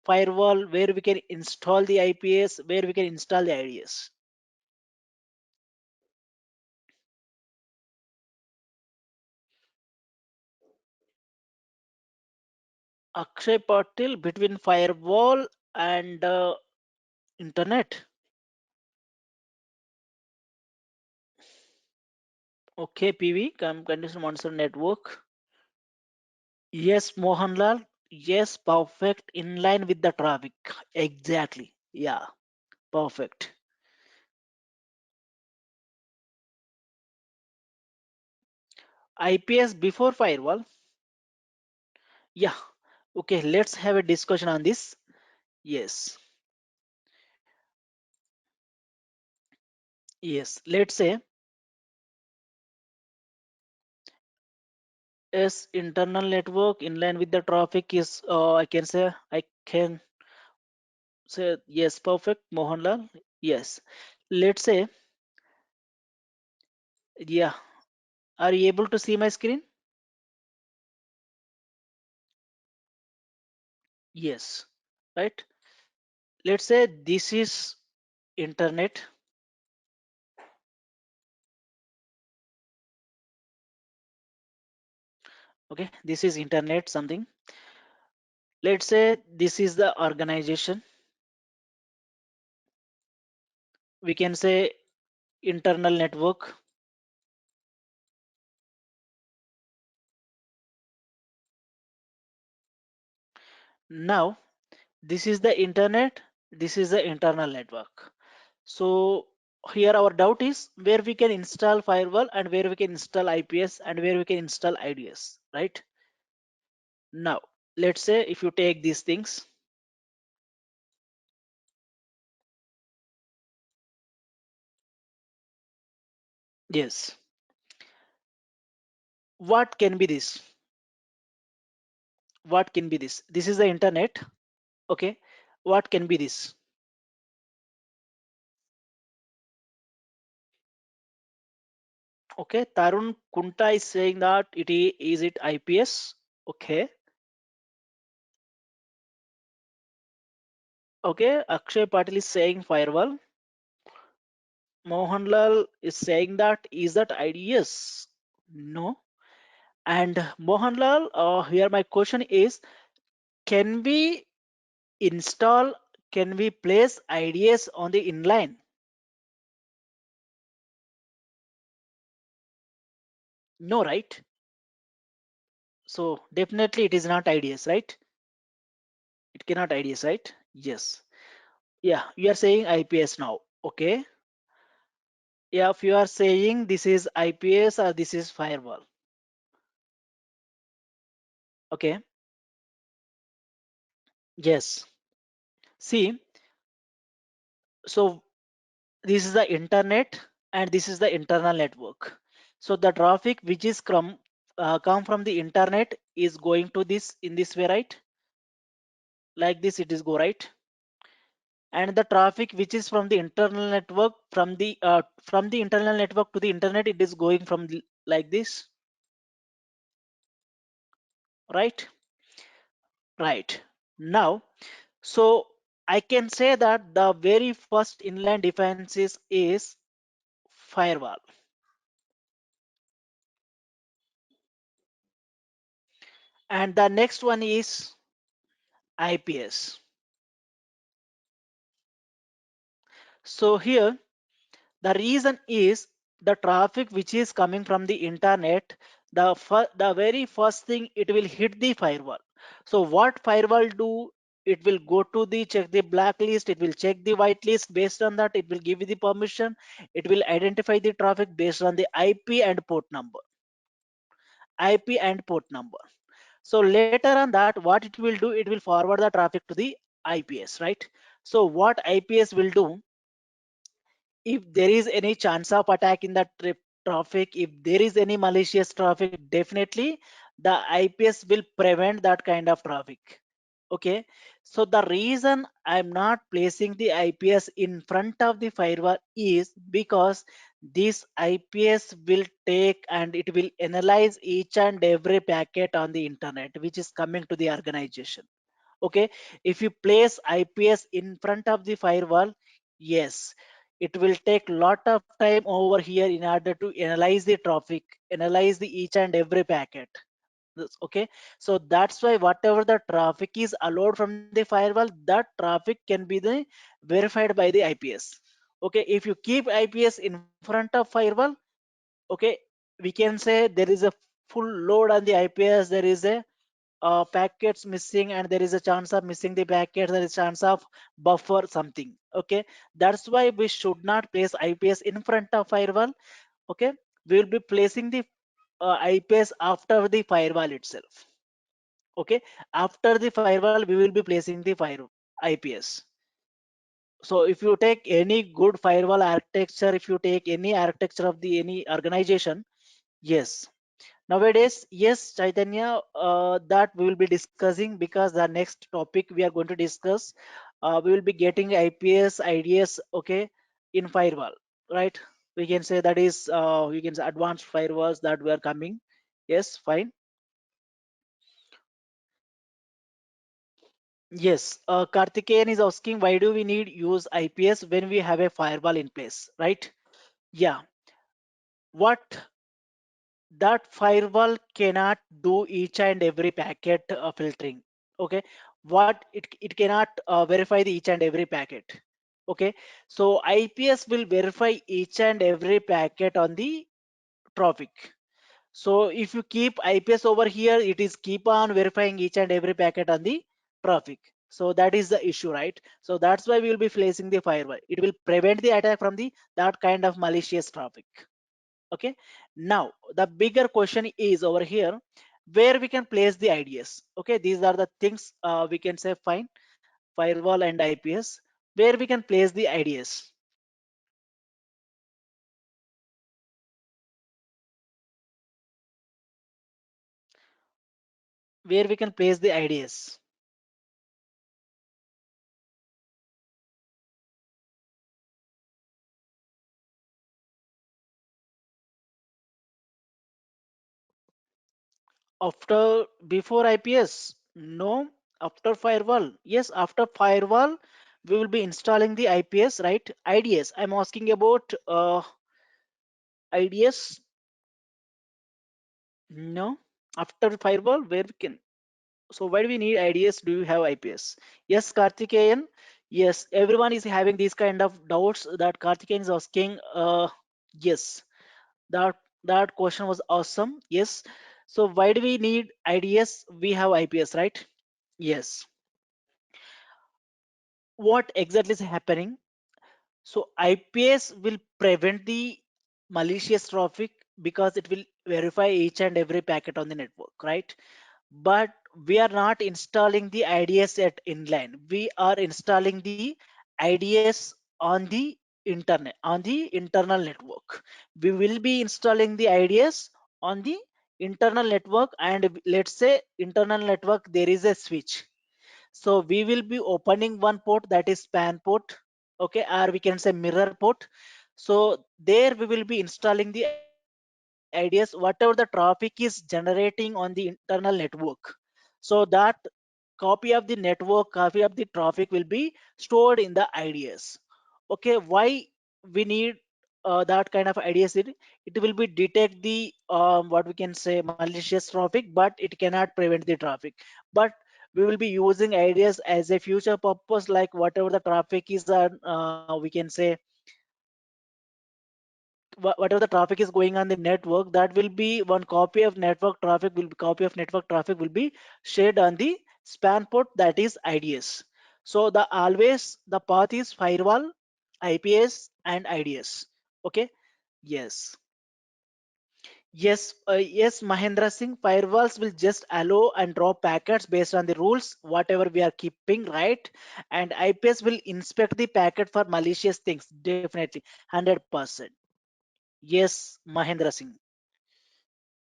Speaker 1: firewall, where we can install the IPS, where we can install the IDS. Akshay Patil, between firewall and internet. Okay, PV, condition monitor network. Yes, Mohanlal. Yes, perfect. In line with the traffic. Exactly. Yeah, perfect. IPS before firewall. Yeah. Okay, let's have a discussion on this. Yes. Yes. Let's say, yes, internal network in line with the traffic is, I can say, yes, perfect, Mohanlal. Yes. Let's say, yeah. Are you able to see my screen? Yes. Right. Let's say this is internet. Okay, this is internet something. Let's say this is the organization. We can say internal network. Now this is the internet, this is the internal network. So here our doubt is where we can install firewall and where we can install IPS and where we can install IDS, right? Now let's say if you take these things. Yes, what can be this? What can be this? This is the internet. Okay, what can be this? Okay, Tarun Kunta is saying that is it IPS? Okay, okay. Akshay Patil is saying firewall. Mohanlal is saying that is that IDS? No. And Mohanlal, here my question is, can we install, can we place IDS on the inline? No, right? So definitely it is not IDS, right? It cannot IDS, right? Yes. Yeah, you are saying IPS now. Okay. Yeah, if you are saying this is IPS or this is firewall. Okay. Yes. See, so this is the internet and this is the internal network. So the traffic which is come from the internet is going to this in this way, right? Like this it is go, right? And the traffic which is from the internal network, from the internal network to the internet, it is going from like this, right? Right. Now, so I can say that the very first inline defenses is firewall, and the next one is IPS. So here the reason is the traffic which is coming from the internet, the very first thing it will hit the firewall. So what firewall do? It will go to the check the blacklist, it will check the whitelist. Based on that, it will give you the permission. It will identify the traffic based on the IP and port number. IP and port number. So later on that, what it will do, it will forward the traffic to the IPS, right? So what IPS will do, if there is any chance of attack in that traffic, if there is any malicious traffic, definitely the IPS will prevent that kind of traffic. Okay, so the reason I'm not placing the IPS in front of the firewall is because this IPS will take and it will analyze each and every packet on the internet which is coming to the organization. Okay, if you place IPS in front of the firewall, yes, it will take lot of time over here in order to analyze the traffic, analyze the each and every packet. Okay, so that's why whatever the traffic is allowed from the firewall, that traffic can be the verified by the IPS. Okay, if you keep IPS in front of firewall, okay, we can say there is a full load on the IPS, there is a packets missing, and there is a chance of missing the packet, there is chance of buffer something. Okay, that's why we should not place IPS in front of firewall. Okay, we will be placing the IPS after the firewall itself. Okay, after the firewall we will be placing the fire IPS. So if you take any good firewall architecture, if you take any architecture of the any organization, yes, nowadays, yes, Chaitanya, that we will be discussing, because the next topic we are going to discuss, we will be getting IPS, IDS, okay, in firewall, right? We can say that is, we can say advanced firewalls that were coming. Yes, fine. Yes, Karthikeyan is asking, why do we need use IPS when we have a firewall in place, right? Yeah, what that firewall cannot do each and every packet filtering. Okay, what it cannot verify the each and every packet. Okay, so IPS will verify each and every packet on the traffic. So if you keep IPS over here, it is keep on verifying each and every packet on the traffic. So that is the issue, right? So that's why we will be placing the firewall. It will prevent the attack from the that kind of malicious traffic. Okay, now the bigger question is over here, where we can place the IDS. Okay, these are the things we can say, fine, firewall and IPS, where we can place the IDS, where we can place the IDS. After, before IPS, no. After firewall, yes, after firewall we will be installing the IPS, right? IDS, I'm asking about IDS. No, After firewall, where we can. So why do we need IDS? Do you have IPS? Yes, Karthikeyan. Yes, everyone is having these kind of doubts that Karthikeyan is asking. Yes, that that question was awesome. Yes. So why do we need IDS? We have IPS, right? Yes. What exactly is happening? So IPS will prevent the malicious traffic because it will verify each and every packet on the network, right? But we are not installing the IDS at inline. We are installing the IDS on the internet, on the internal network. We will be installing the IDS on the internal network, and let's say internal network there is a switch. So we will be opening one port, that is span port, okay, or we can say mirror port. So there we will be installing the IDS, whatever the traffic is generating on the internal network. So that copy of the traffic will be stored in the IDS. Okay, why we need that kind of IDS? It will be detect the what we can say malicious traffic, but it cannot prevent the traffic. But we will be using IDS as a future purpose, like whatever the traffic is, we can say whatever the traffic is going on the network, that will be one copy of network traffic will be copy of network traffic will be shared on the span port, that is IDS. So the always the path is firewall, IPS and IDS. Okay. Yes. Yes, Mahendra Singh, firewalls will just allow and drop packets based on the rules, whatever we are keeping, right? And IPS will inspect the packet for malicious things, definitely, 100%. Yes, Mahendra Singh,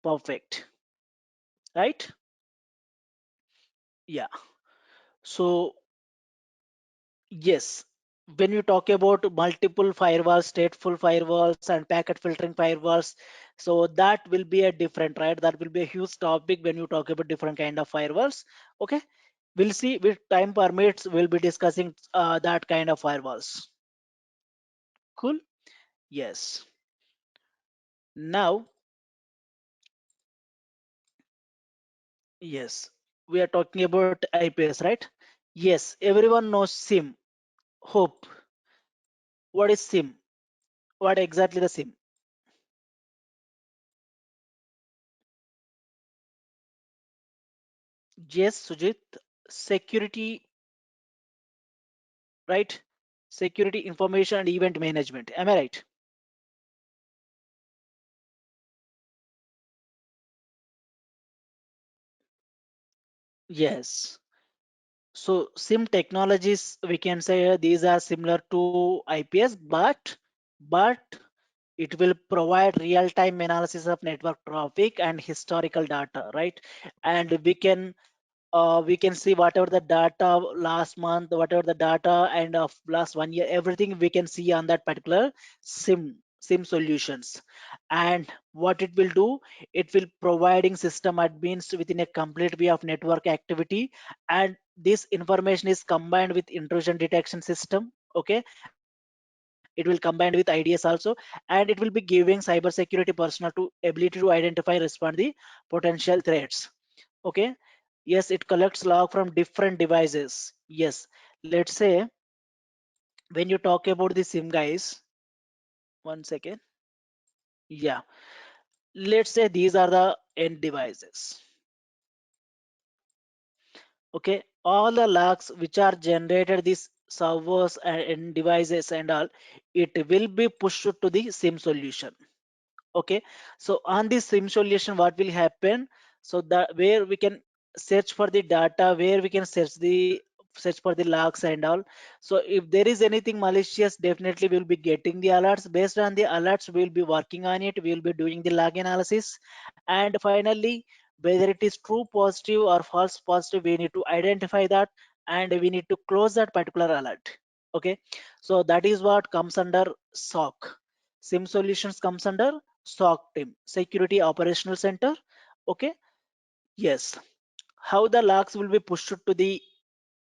Speaker 1: perfect, right? Yeah. So, yes, when you talk about multiple firewalls, stateful firewalls, and packet filtering firewalls, so that will be a different, right? That will be a huge topic when you talk about different kind of firewalls. Okay, we'll see with time permits. We'll be discussing that kind of firewalls. Cool. Yes. Now, yes, we are talking about IPS, right? Yes, everyone knows SIM. Hope. What is SIM? What exactly the SIM? Yes, Sujit. Security, right? Security information and event management. Am I right? Yes. So SIM technologies, we can say these are similar to IPS, but it will provide real-time analysis of network traffic and historical data, right? And we can see whatever the data last month, whatever the data and of last 1 year, everything we can see on that particular sim solutions. And what it will do, it will providing system admins within a complete view of network activity, and this information is combined with intrusion detection system. Okay, it will combine with IDS also, and it will be giving cybersecurity personnel to ability to identify and respond the potential threats. Okay. Yes, it collects log from different devices. Yes, let's say when you talk about the sim guys, one second. Yeah, let's say these are the end devices. Okay, all the logs which are generated these servers and end devices and all, it will be pushed to the sim solution. Okay, so on this sim solution what will happen, so that where we can search for the data, where we can search for the logs and all. So if there is anything malicious, definitely we will be getting the alerts. Based on the alerts, we will be working on it, we will be doing the log analysis, and finally whether it is true positive or false positive, we need to identify that, and we need to close that particular alert. Okay, so that is what comes under SOC. Sim solutions comes under SOC team, Security Operational Center. Okay. Yes. How the logs will be pushed to the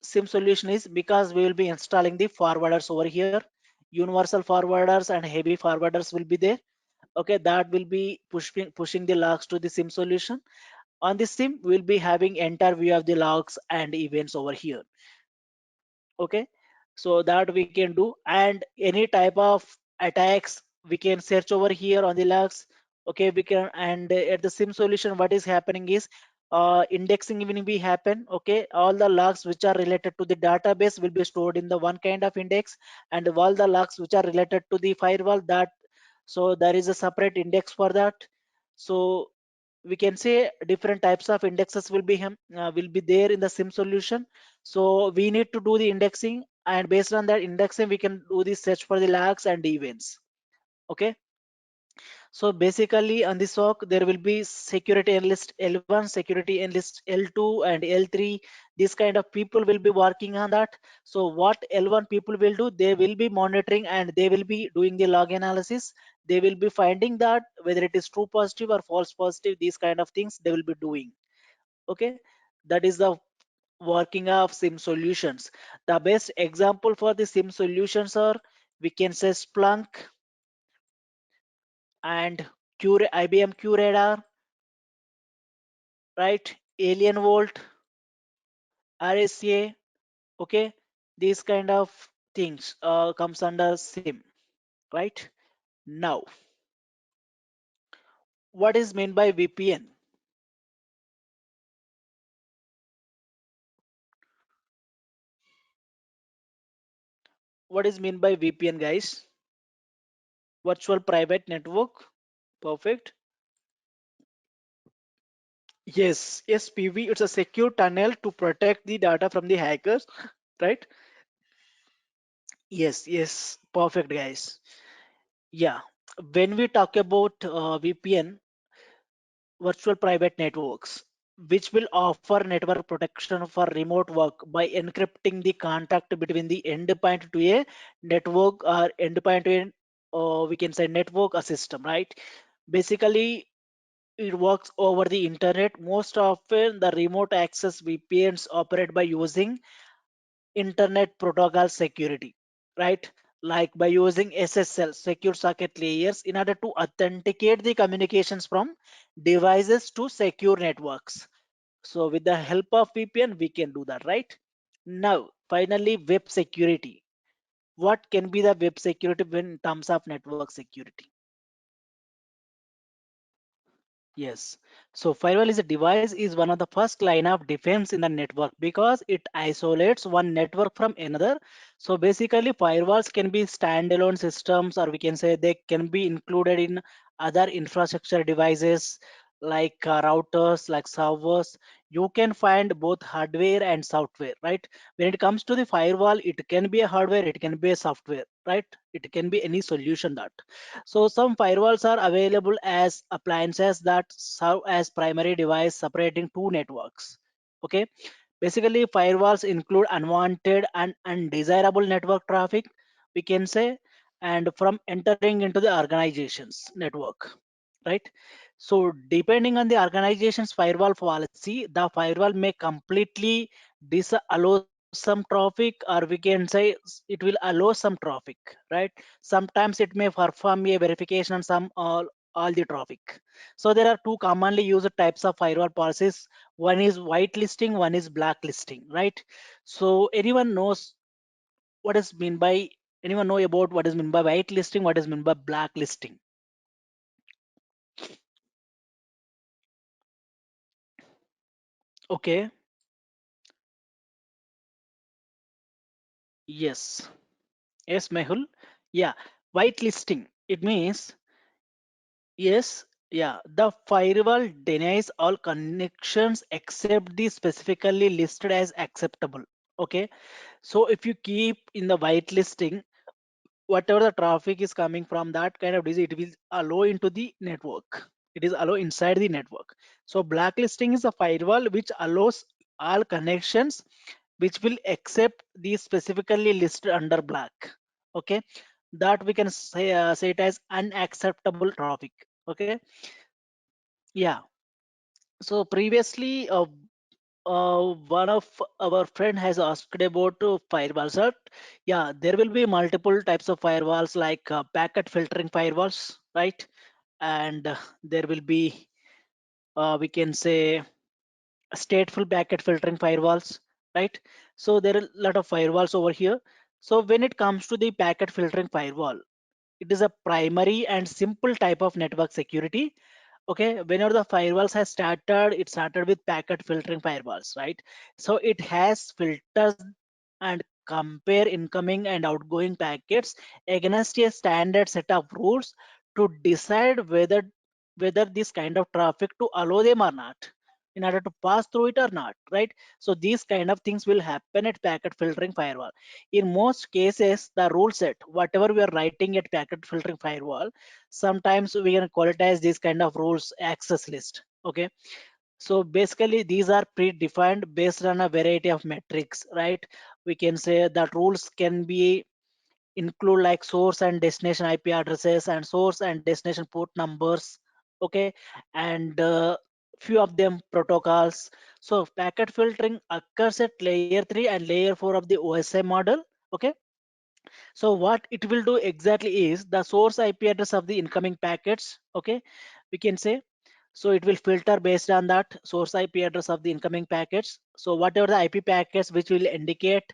Speaker 1: SIM solution is because we will be installing the forwarders over here. Universal forwarders and heavy forwarders will be there. Okay, that will be pushing the logs to the SIM solution. On this sim, we'll be having entire view of the logs and events over here. Okay, so that we can do, and any type of attacks we can search over here on the logs. Okay, we can, and at the sim solution, what is happening is indexing will be happen. Okay, all the logs which are related to the database will be stored in the one kind of index, and all the logs which are related to the firewall, that so there is a separate index for that. So we can say different types of indexes will be there in the sim solution. So we need to do the indexing, and based on that indexing we can do the search for the logs and events. Okay, so basically on the SOC there will be security analyst L1, security analyst L2 and L3. This kind of people will be working on that. So what L1 people will do, they will be monitoring and they will be doing the log analysis. They will be finding that whether it is true positive or false positive, these kind of things they will be doing. Okay, that is the working of sim solutions. The best example for the sim solutions are, we can say, Splunk and IBM QRadar, right? Alien Vault, RSA. Okay, these kind of things comes under sim, right? Now, what is meant by VPN? What is meant by VPN, guys? Virtual private network. Perfect. Yes, PV. It's a secure tunnel to protect the data from the hackers, right? Yes, perfect, guys. Yeah, when we talk about VPN, virtual private networks, which will offer network protection for remote work by encrypting the contact between the endpoint to a network or endpoint to a, we can say, network a system, right? Basically, it works over the internet. Most often, the remote access VPNs operate by using internet protocol security, right? Like by using SSL, secure socket layers, in order to authenticate the communications from devices to secure networks. So with the help of VPN, we can do that, right? Now, finally, web security. What can be the web security in terms of network security? Yes. So firewall is a device is one of the first line of defense in the network because it isolates one network from another. So basically firewalls can be standalone systems, or we can say they can be included in other infrastructure devices like routers, like servers. You can find both hardware and software, right? When it comes to the firewall, it can be a hardware, it can be a software, right? It can be any solution that. So some firewalls are available as appliances that serve as primary device separating two networks. Okay. Basically, firewalls include unwanted and undesirable network traffic, we can say, and from entering into the organization's network, right? So depending on the organization's firewall policy, the firewall may completely disallow some traffic, or we can say it will allow some traffic, right? Sometimes it may perform a verification on some all the traffic. So there are two commonly used types of firewall policies. One is whitelisting, one is blacklisting, right? So what is mean by anyone know about what is meant by whitelisting, what is meant by blacklisting? Okay. Yes. Yes, Mehul. Yeah. Whitelisting. It means, yes, yeah, the firewall denies all connections except the specifically listed as acceptable. Okay. So if you keep in the whitelisting, whatever the traffic is coming from that kind of disease, it will allow into the network. It is allow inside the network. So blacklisting is a firewall which allows all connections which will accept the specifically listed under black. Okay, that we can say it as unacceptable traffic. Okay, yeah. So previously, one of our friend has asked about firewalls. Right? Yeah, there will be multiple types of firewalls like packet filtering firewalls, right? And there will be we can say stateful packet filtering firewalls, right? So there are a lot of firewalls over here. So when it comes to the packet filtering firewall, it is a primary and simple type of network security. Okay, whenever the firewalls has started, it started with packet filtering firewalls, right? So it has filters and compare incoming and outgoing packets against a standard set of rules to decide whether this kind of traffic to allow them or not, in order to pass through it or not, right? So these kind of things will happen at packet filtering firewall. In most cases, the rule set whatever we are writing at packet filtering firewall, sometimes we can call it as this kind of rules access list. Okay, so basically these are predefined based on a variety of metrics, right? We can say that rules can be include like source and destination IP addresses and source and destination port numbers. Okay, and few of them protocols. So packet filtering occurs at layer 3 and layer 4 of the OSI model. Okay, so what it will do exactly is the source IP address of the incoming packets. Okay, we can say, so it will filter based on that source IP address of the incoming packets. So whatever the IP packets which will indicate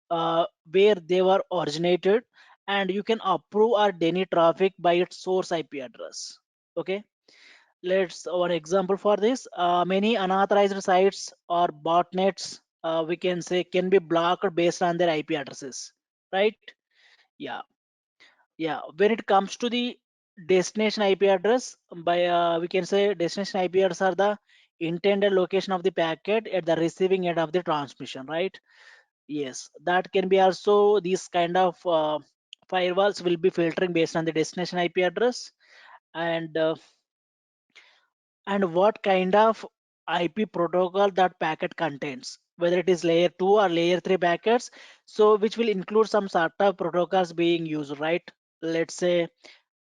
Speaker 1: where they were originated, and you can approve or deny traffic by its source IP address. Okay, let's one example for this. Many unauthorized sites or botnets, we can say, can be blocked based on their IP addresses, right? Yeah, yeah. When it comes to the destination IP address, by we can say destination IP address are the intended location of the packet at the receiving end of the transmission, right? Yes, that can be also these kind of firewalls will be filtering based on the destination IP address, and what kind of IP protocol that packet contains, whether it is layer 2 or layer 3 packets. So which will include some sort of protocols being used, right? Let's say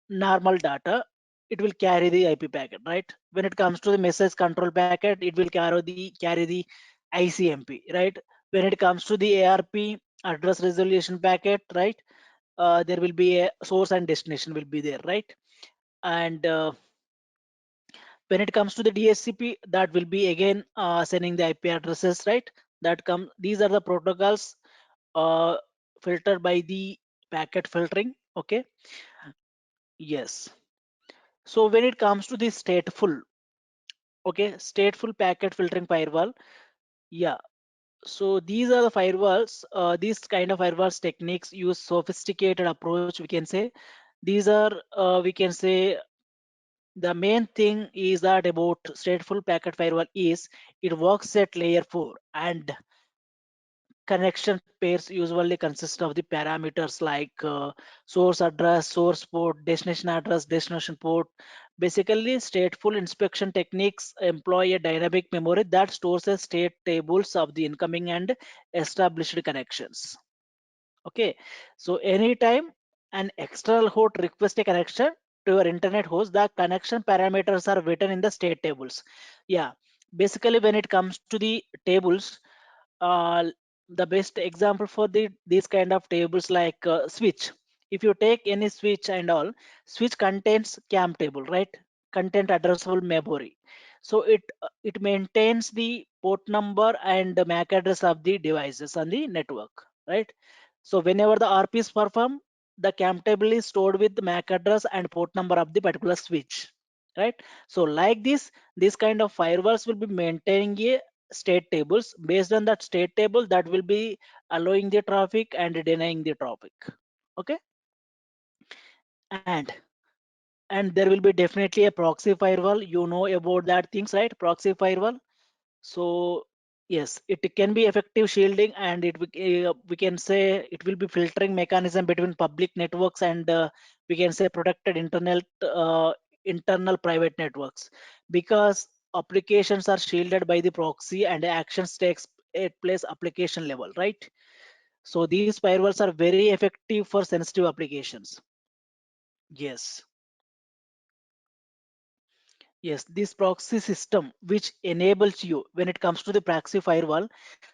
Speaker 1: normal data, it will carry the IP packet, right? When it comes to the message control packet, it will carry the ICMP, right? When it comes to the ARP address resolution packet, right? There will be a source and destination will be there, right? And when it comes to the DSCP, that will be again sending the IP addresses, right? That come. These are the protocols uh, filtered by the packet filtering. Okay. Yes. So when it comes to the stateful, okay, stateful packet filtering firewall, yeah. So these are the firewalls. These kind of firewalls techniques use sophisticated approach. We can say these are we can say the main thing is that about stateful packet firewall is it works at layer 4, and connection pairs usually consist of the parameters like source address, source port, destination address, destination port. Basically, stateful inspection techniques employ a dynamic memory that stores the state tables of the incoming and established connections. Okay, so anytime an external host requests a connection to your internet host, the connection parameters are written in the state tables. Yeah, basically when it comes to the tables, uh, the best example for these kind of tables like switch. If you take any switch and all, switch contains cam table, right? Content addressable memory. So it maintains the port number and the MAC address of the devices on the network, right? So whenever the RP is performed, the cam table is stored with the MAC address and port number of the particular switch, right? So like this kind of firewalls will be maintaining a state tables. Based on that state table, that will be allowing the traffic and denying the traffic. Okay, and there will be definitely a proxy firewall. You know about that things, right? Proxy firewall. So yes, it can be effective shielding, and we can say it will be filtering mechanism between public networks and we can say protected internal private networks, because applications are shielded by the proxy and actions takes at place application level, right? So these firewalls are very effective for sensitive applications. Yes. Yes, this proxy system which enables you when it comes to the proxy firewall.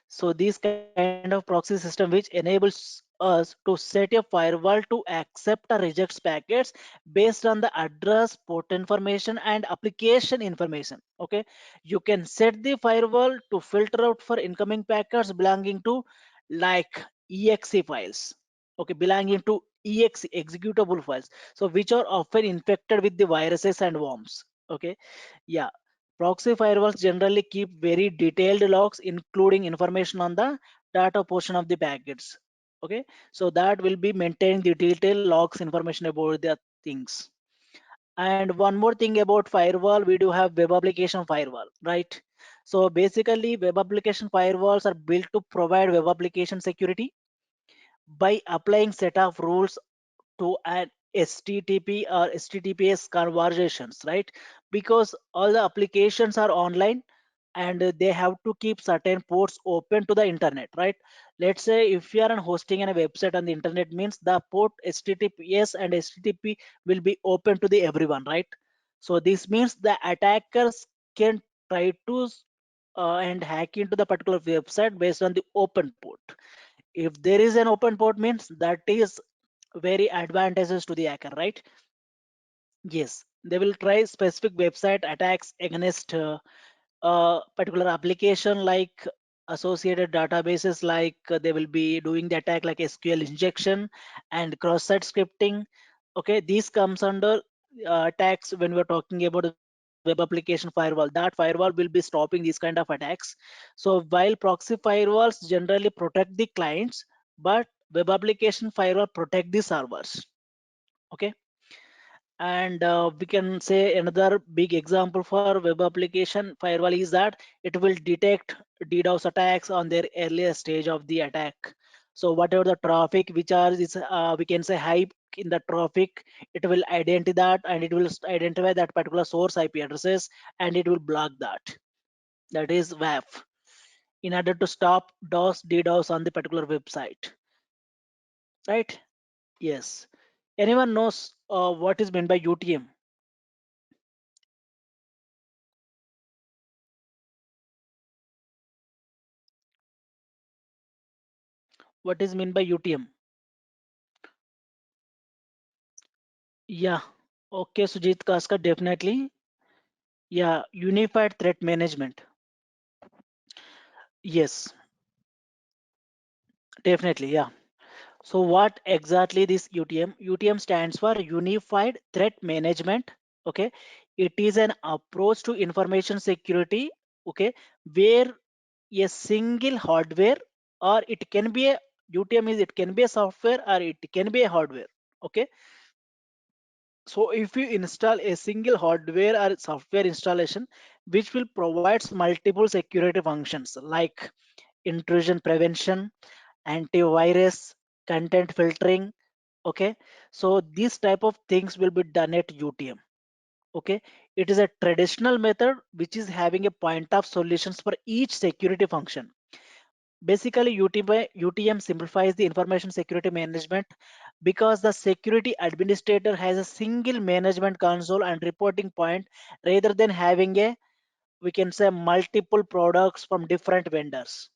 Speaker 1: So this kind of proxy system which enables us to set a firewall to accept or reject packets based on the address, port information, and application information. Okay, you can set the firewall to filter out for incoming packets belonging to like exe files. Okay, belonging to exe executable files, so which are often infected with the viruses and worms. Okay, yeah. Proxy firewalls generally keep very detailed logs, including information on the data portion of the packets. Okay, so that will be maintaining the detailed logs information about the things. And one more thing about firewall, we do have web application firewall, right? So basically web application firewalls are built to provide web application security by applying set of rules to an HTTP or HTTPS conversations, right? Because all the applications are online and they have to keep certain ports open to the internet, right? Let's say if you are hosting a website on the internet, means the port HTTPS and HTTP will be open to the everyone, right? So this means the attackers can try to and hack into the particular website based on the open port. If there is an open port, means that is very advantageous to the hacker, right? Yes, they will try specific website attacks against a particular application like associated databases, like they will be doing the attack like SQL injection and cross-site scripting. Okay, these comes under attacks when we're talking about the web application firewall. That firewall will be stopping these kind of attacks. So while proxy firewalls generally protect the clients, but web application firewall protect the servers. Okay, and we can say another big example for web application firewall is that it will detect DDoS attacks on their earlier stage of the attack. So whatever the traffic which are is we can say high in the traffic, it will identify that and it will identify that particular source IP addresses and it will block that. That is WAF, in order to stop DDoS on the particular website, right? Yes. Anyone knows what is meant by UTM? What is meant by UTM? Yeah. Okay, Sujit Kaskar, definitely. Yeah, unified threat management. Yes, definitely. Yeah. So what exactly this UTM? UTM stands for Unified Threat Management. Okay. It is an approach to information security. Okay. Where a single hardware, or it can be a UTM is, it can be a software or it can be a hardware. Okay. So if you install a single hardware or software installation, which will provides multiple security functions like intrusion prevention, antivirus, content filtering. Okay, so these type of things will be done at UTM. Okay, it is a traditional method which is having a point of solutions for each security function. Basically, UTM simplifies the information security management because the security administrator has a single management console and reporting point rather than having a, we can say, multiple products from different vendors.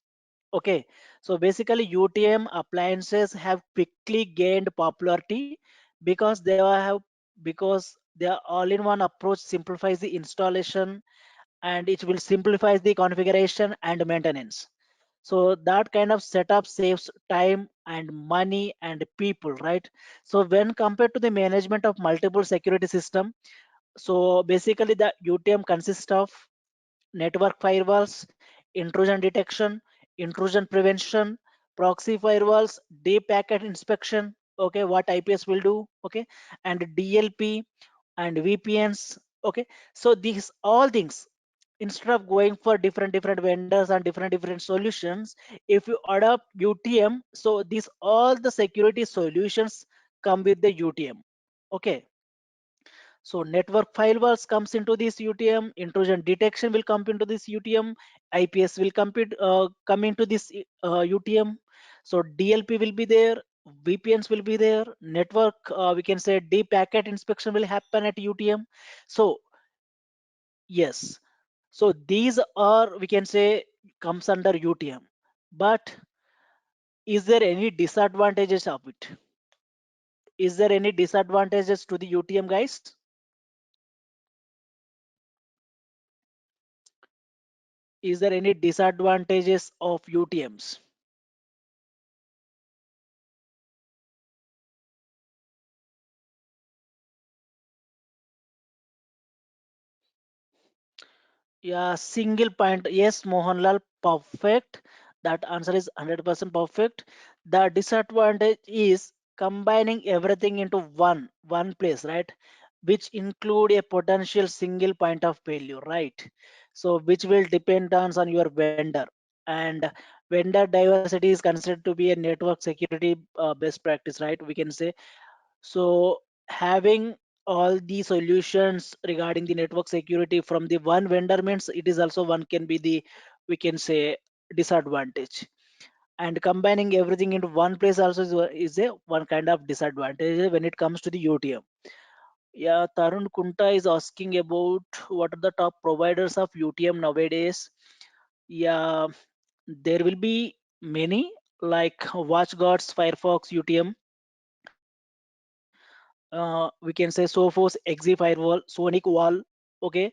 Speaker 1: Okay, so basically UTM appliances have quickly gained popularity because they have because their all-in-one approach simplifies the installation and it will simplify the configuration and maintenance. So that kind of setup saves time and money and people, right? So when compared to the management of multiple security system, so basically the UTM consists of network firewalls, intrusion detection, intrusion prevention, proxy firewalls, deep packet inspection, okay, what IPS will do, okay, and DLP and VPNs, okay. So these all things, instead of going for different vendors and different solutions, if you adopt UTM, so these all the security solutions come with the UTM. Okay, so network firewalls comes into this UTM, intrusion detection will come into this UTM, IPS will come into this UTM. So DLP will be there, VPNs will be there, network we can say deep packet inspection will happen at UTM. So yes, so these are, we can say, comes under UTM. But Is there any disadvantages of it? Is there any disadvantages to the UTM, guys? Is there any disadvantages of UTMs? Yeah, single point. Yes, Mohanlal, perfect. That answer is 100% perfect. The disadvantage is combining everything into one place, right? Which include a potential single point of failure, right? So which will depend on your vendor. And vendor diversity is considered to be a network security best practice, right? We can say so having all the solutions regarding the network security from the one vendor means it is also one can be the we can say disadvantage. And combining everything into one place also is a one kind of disadvantage when it comes to the UTM. Yeah, Tarun Kunta is asking about what are the top providers of UTM nowadays. Yeah, there will be many like WatchGuard's Firefox UTM, we can say Sophos, Exe Firewall, Sonic Wall. Okay,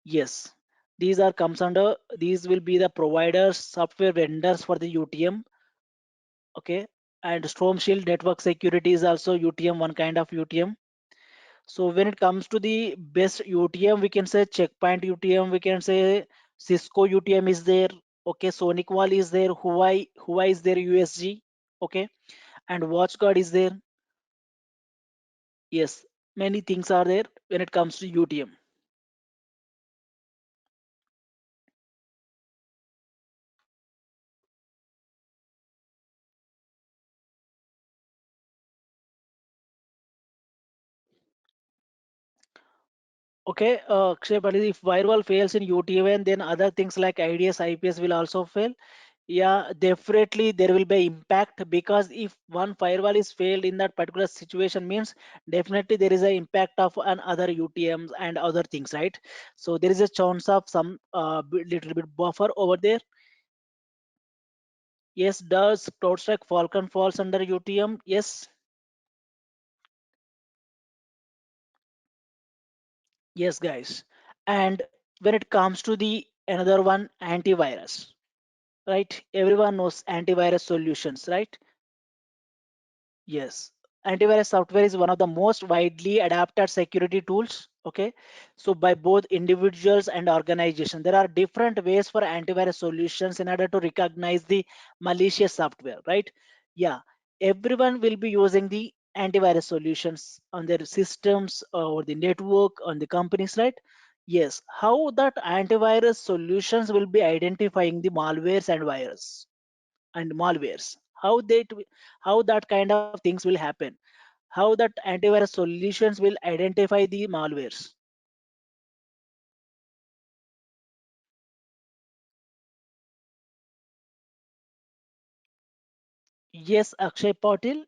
Speaker 1: yes, these are comes under these will be the providers, software vendors for the UTM. Okay, and Storm Shield network security is also UTM, one kind of UTM. So when it comes to the best UTM, we can say Checkpoint UTM, we can say Cisco UTM is there. Okay, Sonic Wall is there, Huawei is there, USG. Okay, and WatchGuard is there. Yes, many things are there when it comes to UTM. Okay, Akshay, but if firewall fails in UTM, then other things like IDS, IPS will also fail. Yeah, definitely there will be impact because if one firewall is failed in that particular situation means definitely there is an impact of an other UTMs and other things, right? So there is a chance of some little bit buffer over there. Yes, does CrowdStrike Falcon falls under UTM? Yes, yes, guys. And when it comes to the another one, antivirus, right? Everyone knows antivirus solutions, right? Yes. Antivirus software is one of the most widely adapted security tools. Okay. So by both individuals and organizations, there are different ways for antivirus solutions in order to recognize the malicious software, right? Yeah. Everyone will be using the antivirus solutions on their systems or the network on the companies, right? Yes. How that antivirus solutions will be identifying the malwares and virus and malwares, how that kind of things will happen, how that antivirus solutions will identify the malwares. Yes, Akshay Patil.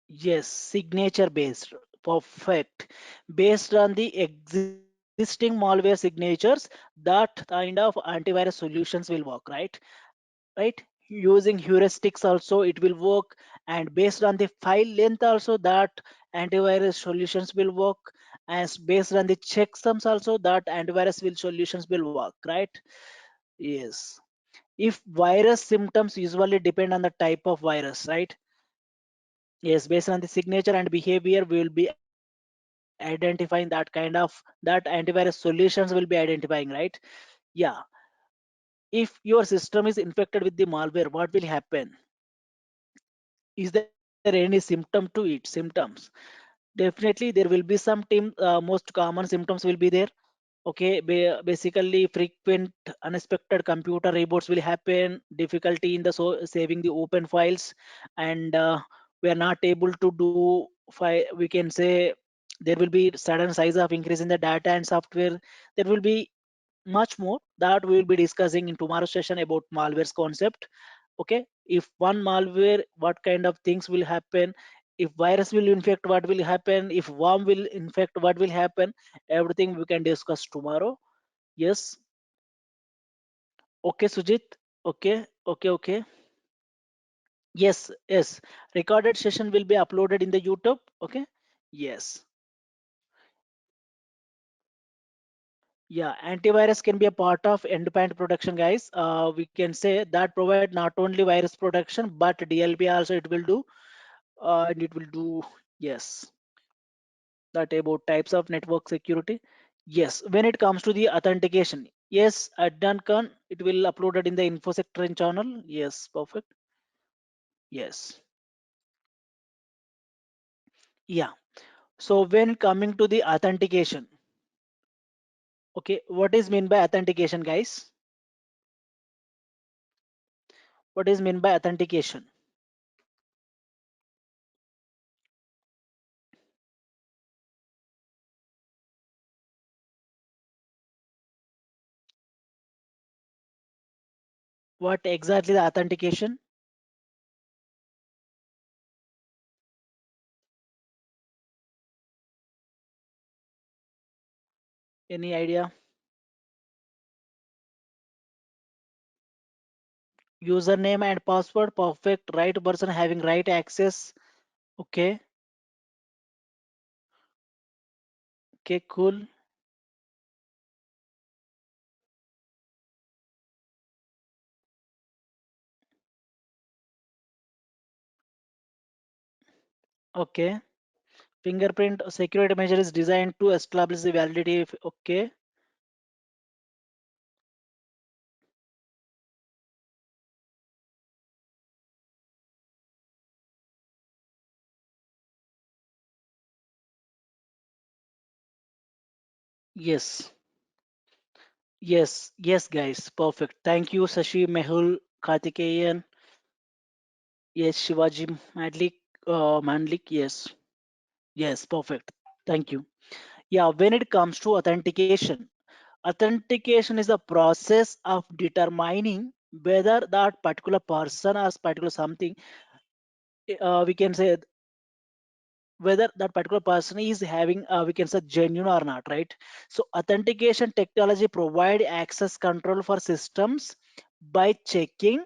Speaker 1: Yes, signature based, perfect, based on the existing malware signatures, that kind of antivirus solutions will work, right, using heuristics also it will work, and based on the file length also that antivirus solutions will work, as based on the checksums also that antivirus will solutions will work, right? Yes, if virus symptoms usually depend on the type of virus, right? Yes, based on the signature and behavior we will be identifying that kind of that antivirus solutions will be identifying, right? Yeah, if your system is infected with the malware, what will happen? Is there any symptom to it? Symptoms, definitely there will be some most common symptoms will be there. Okay, basically frequent unexpected computer reboots will happen, difficulty in the saving the open files, and we are not able to do we can say there will be sudden size of increase in the data and software. There will be much more that we will be discussing in tomorrow's session about malware's concept. Okay, if one malware, what kind of things will happen, if virus will infect, what will happen, if worm will infect, what will happen, everything we can discuss tomorrow. Yes. Okay, Sujit. Okay, okay, okay. Yes. Recorded session will be uploaded in the YouTube. Okay. Yes. Yeah, antivirus can be a part of endpoint protection, guys. We can say that provide not only virus protection but DLP also it will do, and it will do. Yes, that about types of network security. Yes, when it comes to the authentication, yes, at Duncan it will uploaded in the infosec trend channel. Yes, perfect. Yes, yeah. So when coming to the authentication, okay, what is mean by authentication, guys? What is mean by authentication? What exactly the authentication? Any idea? Username and password, perfect. Right person having right access. Okay, okay, cool. Okay, fingerprint security measure is designed to establish the validity. Okay, yes, yes, guys, perfect. Thank you, Sashi, Mehul, Kartikeyan. Yes, Shivaji, Madlik, Mandlik. Yes, perfect. Thank you. Yeah, when it comes to authentication, authentication is the process of determining whether that particular person or particular something, we can say whether that particular person is having, we can say genuine or not, right? So authentication technology provide access control for systems by checking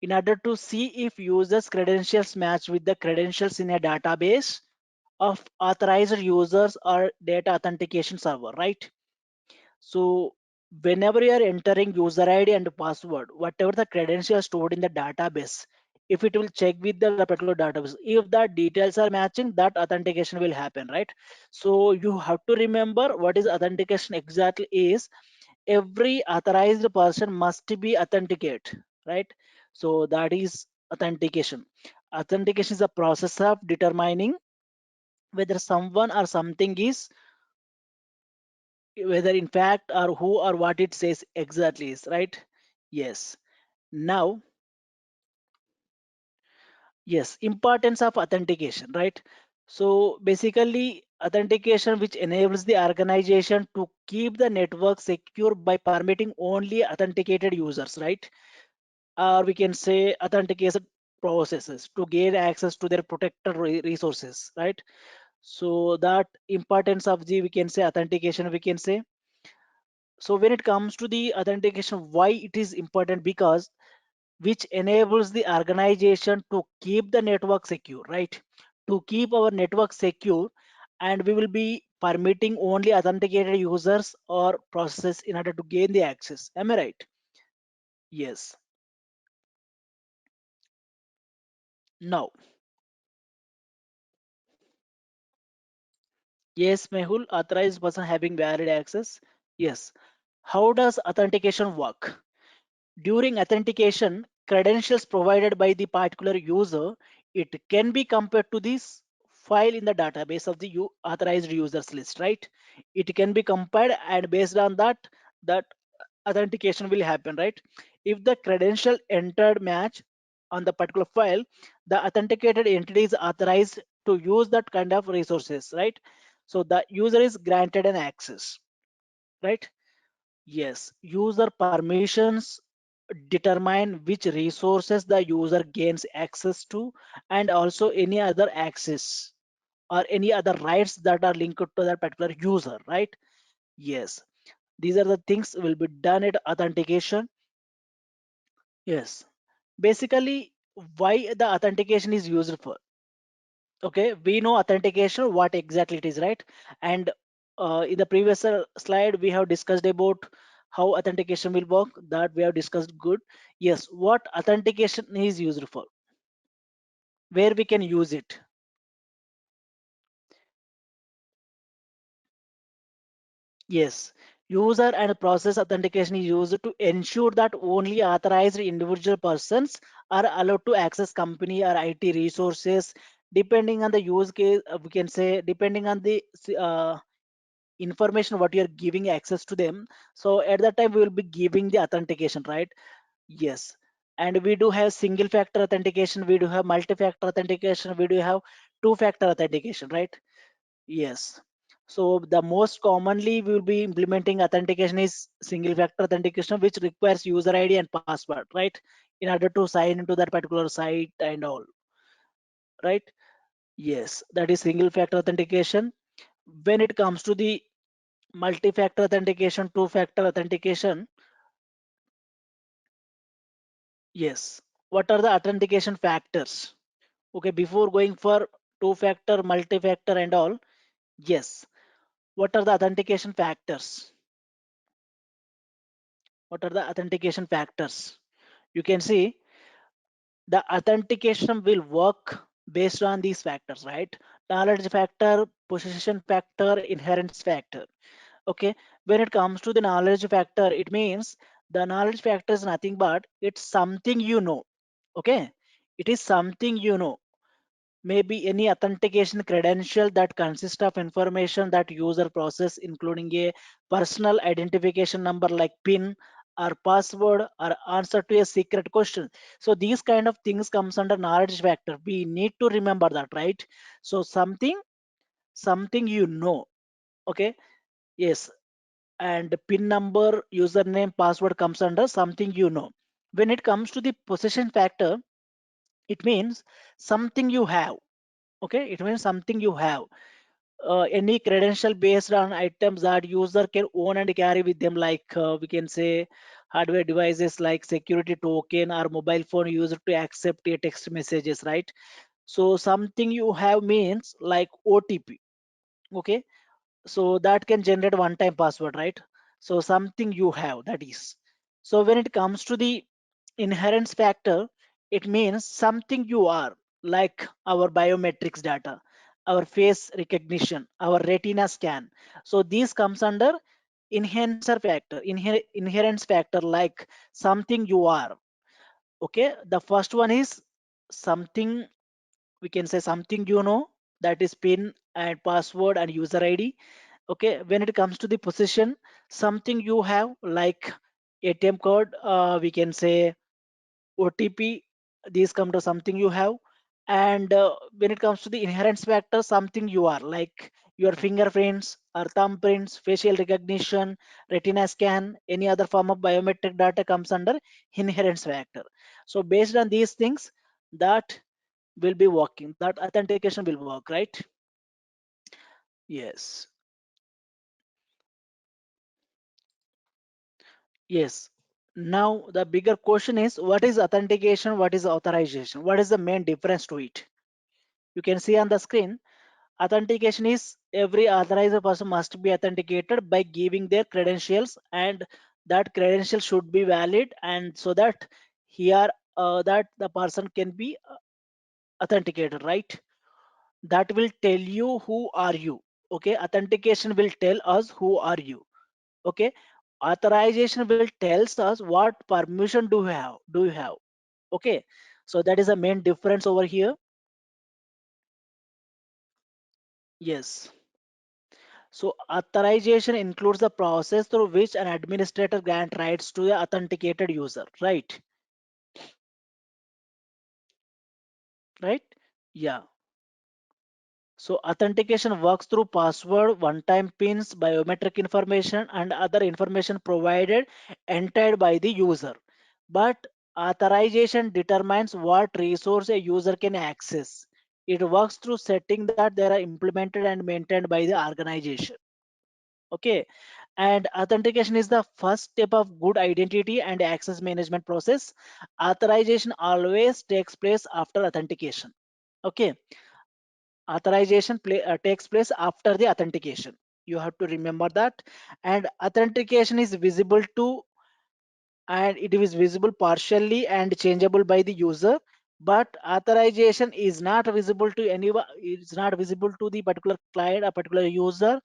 Speaker 1: in order to see if users credentials match with the credentials in a database of authorized users or data authentication server, right? So whenever you are entering user ID and password, whatever the credentials stored in the database, if it will check with the particular database, if the details are matching, that authentication will happen, right? So you have to remember what is authentication exactly is. Every authorized person must be authenticate, right? So that is authentication. Authentication is a process of determining whether someone or something is, whether in fact or who or what it says exactly is, right? Yes. Now, yes, importance of authentication, right? So basically authentication which enables the organization to keep the network secure by permitting only authenticated users, right? Or we can say authentication processes to gain access to their protected resources, right? So that importance of the, we can say authentication, we can say. So when it comes to the authentication, why it is important? Because which enables the organization to keep the network secure, right? To keep our network secure, and we will be permitting only authenticated users or processes in order to gain the access. Am I right? Yes. Now, yes, Mehul, authorized person having valid access. Yes. How does authentication work? During authentication, credentials provided by the particular user, it can be compared to this file in the database of the authorized users list, right? It can be compared, and based on that, that authentication will happen, right? If the credential entered match on the particular file, the authenticated entity is authorized to use that kind of resources, right? So the user is granted an access, right? Yes, user permissions determine which resources the user gains access to, and also any other access or any other rights that are linked to that particular user, right? Yes, these are the things will be done at authentication. Yes, basically why the authentication is used for. Okay, we know authentication what exactly it is, right? And in the previous slide we have discussed about how authentication will work, that we have discussed good. Yes, what authentication is used for, where we can use it. Yes, user and process authentication is used to ensure that only authorized individual persons are allowed to access company or IT resources. Depending on the use case, we can say depending on the information what you are giving access to them. So at that time we will be giving the authentication, right? Yes. And we do have single factor authentication, we do have multi-factor authentication, we do have two-factor authentication, right? Yes. So the most commonly we will be implementing authentication is single factor authentication, which requires user ID and password, right? In order to sign into that particular site and all, right? Yes, that is single factor authentication. When it comes to the multi-factor authentication, two-factor authentication, yes. What are the authentication factors? Okay, before going for two-factor, multi-factor and all, yes. What are the authentication factors? What are the authentication factors? You can see the authentication will work based on these factors, right? Knowledge factor, possession factor, inherence factor. Okay, when it comes to the knowledge factor, it means the knowledge factor is nothing but it's something you know. Okay, it is something you know, maybe any authentication credential that consists of information that user process, including a personal identification number like pin or password or answer to a secret question. So these kind of things comes under knowledge factor, we need to remember that, right? So something you know. Okay, yes. And pin number, username, password comes under something you know. When it comes to the possession factor, it means something you have. Okay, it means something you have. Any credential based on items that user can own and carry with them, like we can say hardware devices like security token or mobile phone used to accept a text messages, right? So something you have means like OTP. Okay, so that can generate one time password, right? So something you have, that is. So when it comes to the inherence factor, it means something you are, like our biometrics data, our face recognition, our retina scan. So these comes under enhancer factor, inherence factor, like something you are. Okay, the first one is something, we can say something you know, that is pin and password and user ID. Okay, when it comes to the position, something you have like ATM code, we can say OTP, these come to something you have. And when it comes to the inherence factor, something you are, like your fingerprints or thumbprints, facial recognition, retina scan, any other form of biometric data comes under inherence factor. So based on these things, that will be working, that authentication will work, right? Yes. Yes. Now the bigger question is, what is authentication? What is authorization? What is the main difference to it? You can see on the screen, authentication is every authorized person must be authenticated by giving their credentials, and that credential should be valid, and so that here that the person can be authenticated, right? That will tell you who are you. Okay, authentication will tell us who are you. Okay, authorization will tells us what permission do you have. Okay, so that is the main difference over here. Yes. So authorization includes the process through which an administrator grant rights to the authenticated user, right? Right? Yeah. So authentication works through password, one-time pins, biometric information, and other information provided entered by the user. But authorization determines what resource a user can access. It works through setting that they are implemented and maintained by the organization. Okay, And authentication is the first step of good identity and access management process. Authorization always takes place after authentication. Okay, authorization takes place after the authentication. You have to remember that. And authentication is visible to, and it is visible partially and changeable by the user, but authorization is not visible to anyone, it's not visible to the particular client, a particular user,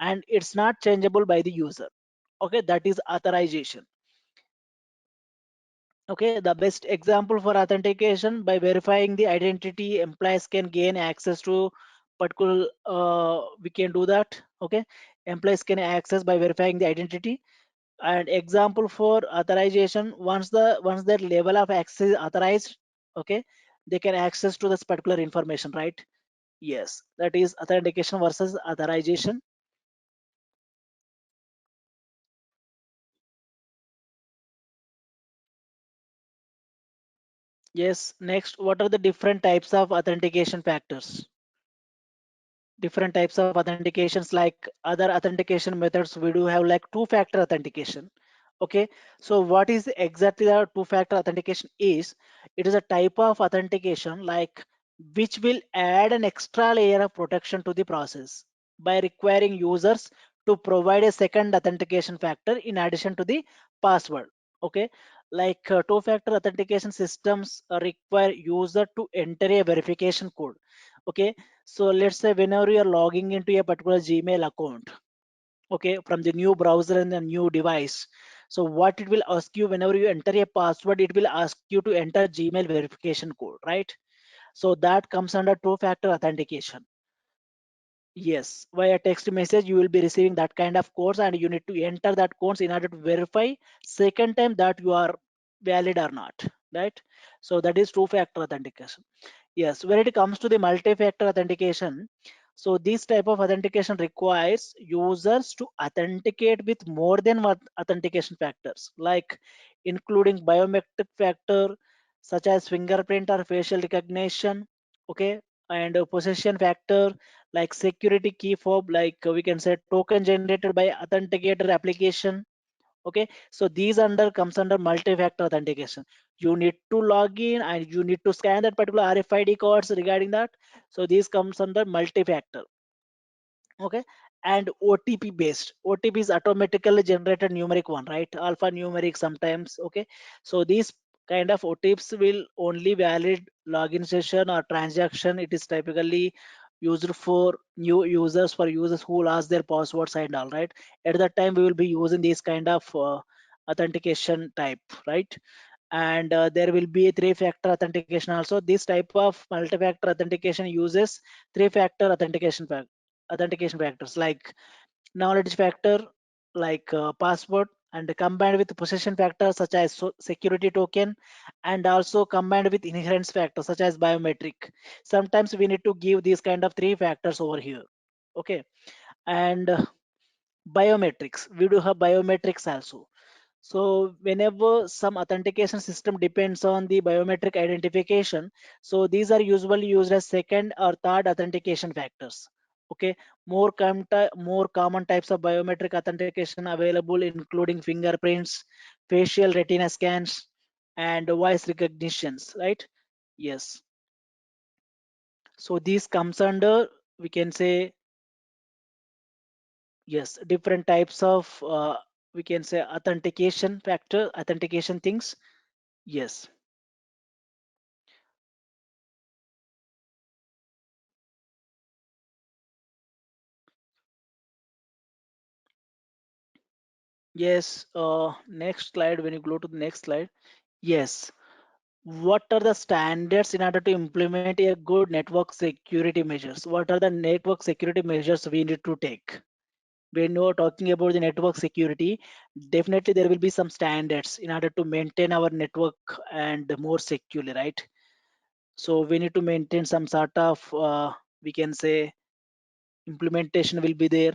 Speaker 1: and it's not changeable by the user. Okay, that is authorization. Okay, the best example for authentication: by verifying the identity, employees can gain access to particular, we can do that. Okay, employees can access by verifying the identity. And example for authorization: once that level of access is authorized, okay, they can access to this particular information, right? Yes, that is authentication versus authorization. Yes, next, what are the different types of authentication factors? Different types of authentications, like other authentication methods, we do have like two-factor authentication. Okay, so what is exactly the two-factor authentication is? It is a type of authentication like which will add an extra layer of protection to the process by requiring users to provide a second authentication factor in addition to the password. Okay, like two-factor authentication systems require user to enter a verification code. Okay, so let's say whenever you are logging into a particular Gmail account, okay, from the new browser and the new device, so what it will ask you whenever you enter a password, it will ask you to enter Gmail verification code, right? So that comes under two-factor authentication. Yes, via text message you will be receiving that kind of codes, and you need to enter that codes in order to verify second time that you are valid or not, right? So that is two-factor authentication. Yes, when it comes to the multi-factor authentication, so this type of authentication requires users to authenticate with more than one authentication factors, like including biometric factor such as fingerprint or facial recognition, okay, and possession factor like security key fob, like we can say token generated by authenticator application. Okay, so these under comes under multi-factor authentication. You need to log in and you need to scan that particular RFID codes regarding that. So these comes under multi-factor. Okay, and OTP based. OTP is automatically generated numeric one, right? Alphanumeric sometimes. Okay, so these kind of OTPs will only valid login session or transaction. It is typically used for new users, for users who lost their passwords and all, right? At that time we will be using this kind of authentication type, right? And there will be a three-factor authentication also. This type of multi-factor authentication uses three-factor authentication factors like knowledge factor, like password, and combined with possession factors such as security token, and also combined with inherence factors such as biometric. Sometimes we need to give these kind of three factors over here. Okay, and biometrics, we do have biometrics also. So whenever some authentication system depends on the biometric identification, so these are usually used as second or third authentication factors. Okay, more common types of biometric authentication available, including fingerprints, facial retina scans, and voice recognitions, right? Yes. So these comes under, we can say, yes, different types of we can say authentication things. Yes. Yes, next slide. When you go to the next slide, yes. What are the standards in order to implement a good network security measures? What are the network security measures we need to take? When you're talking about the network security, definitely there will be some standards in order to maintain our network and more securely, right? So we need to maintain some sort of, we can say, implementation will be there,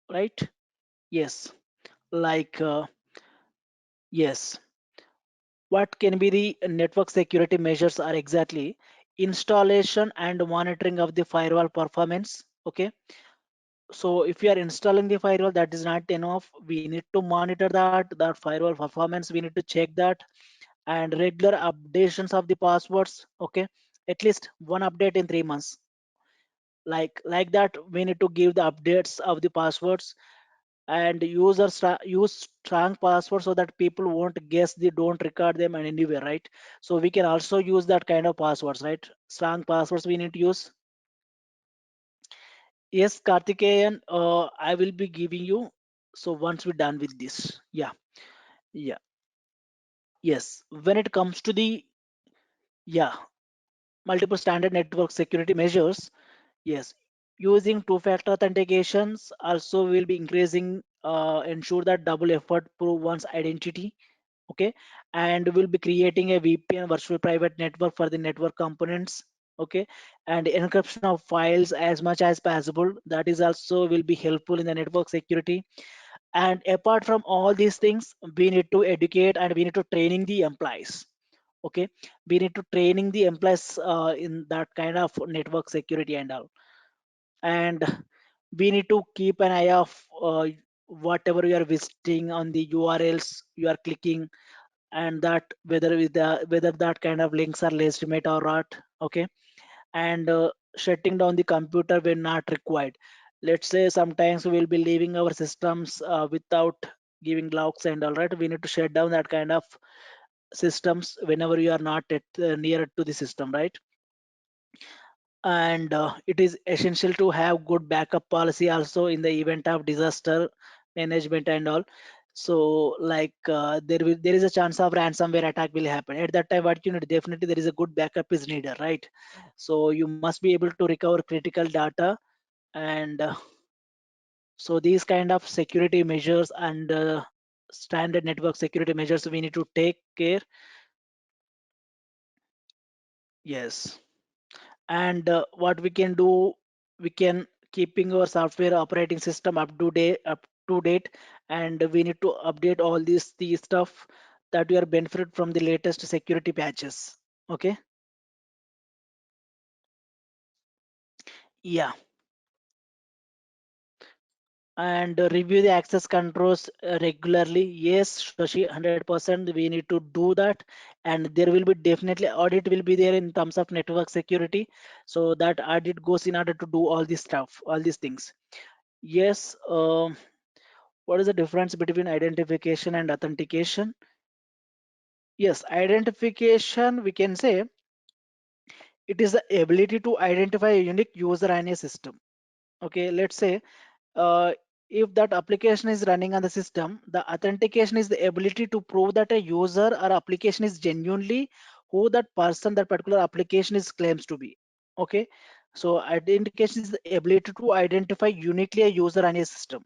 Speaker 1: right? Yes, like, yes. What can be the network security measures are exactly installation and monitoring of the firewall performance. Okay, So if you are installing the firewall, that is not enough. We need to monitor that firewall performance. We need to check that, and regular updations of the passwords. Okay, at least one update in 3 months. Like that, we need to give the updates of the passwords, and use strong passwords so that people won't guess, they don't record them and anywhere, right? So we can also use that kind of passwords, right? Strong passwords we need to use. Yes, Karthikeyan, I will be giving you. So once we're done with this, yeah, yeah, yes. When it comes to the, yeah, multiple standard network security measures, yes, using two-factor authentications also will be increasing, ensure that double effort prove one's identity. Okay, and we'll be creating a VPN, virtual private network, for the network components. Okay, and encryption of files as much as possible, that is also will be helpful in the network security. And apart from all these things, we need to educate and we need to training the employees. Okay, we need to training the employees in that kind of network security and all. And we need to keep an eye of whatever you are visiting on the URLs you are clicking, and that whether that kind of links are legitimate or not. Okay, and shutting down the computer when not required. Let's say sometimes we will be leaving our systems without giving logs and all, right? We need to shut down that kind of systems whenever you are not at near to the system, right? And it is essential to have good backup policy also in the event of disaster management and all. So there is a chance of ransomware attack will happen. At that time, what you need, definitely there is a good backup is needed, right? So you must be able to recover critical data. And so these kind of security measures and standard network security measures we need to take care. Yes. And what we can do, we can keeping our software operating system up to date, and we need to update all these stuff that we are benefit from the latest security patches. Okay, yeah. And review the access controls regularly. Yes, Shashi, 100% we need to do that. And there will be definitely audit will be there in terms of network security, so that audit goes in order to do all this stuff, all these things. Yes. What is the difference between identification and authentication? Yes, identification, we can say it is the ability to identify a unique user in a system. Okay, let's say uh, if that application is running on the system, the authentication is the ability to prove that a user or application is genuinely who that person, that particular application is claims to be. Okay, so identification is the ability to identify uniquely a user and a system.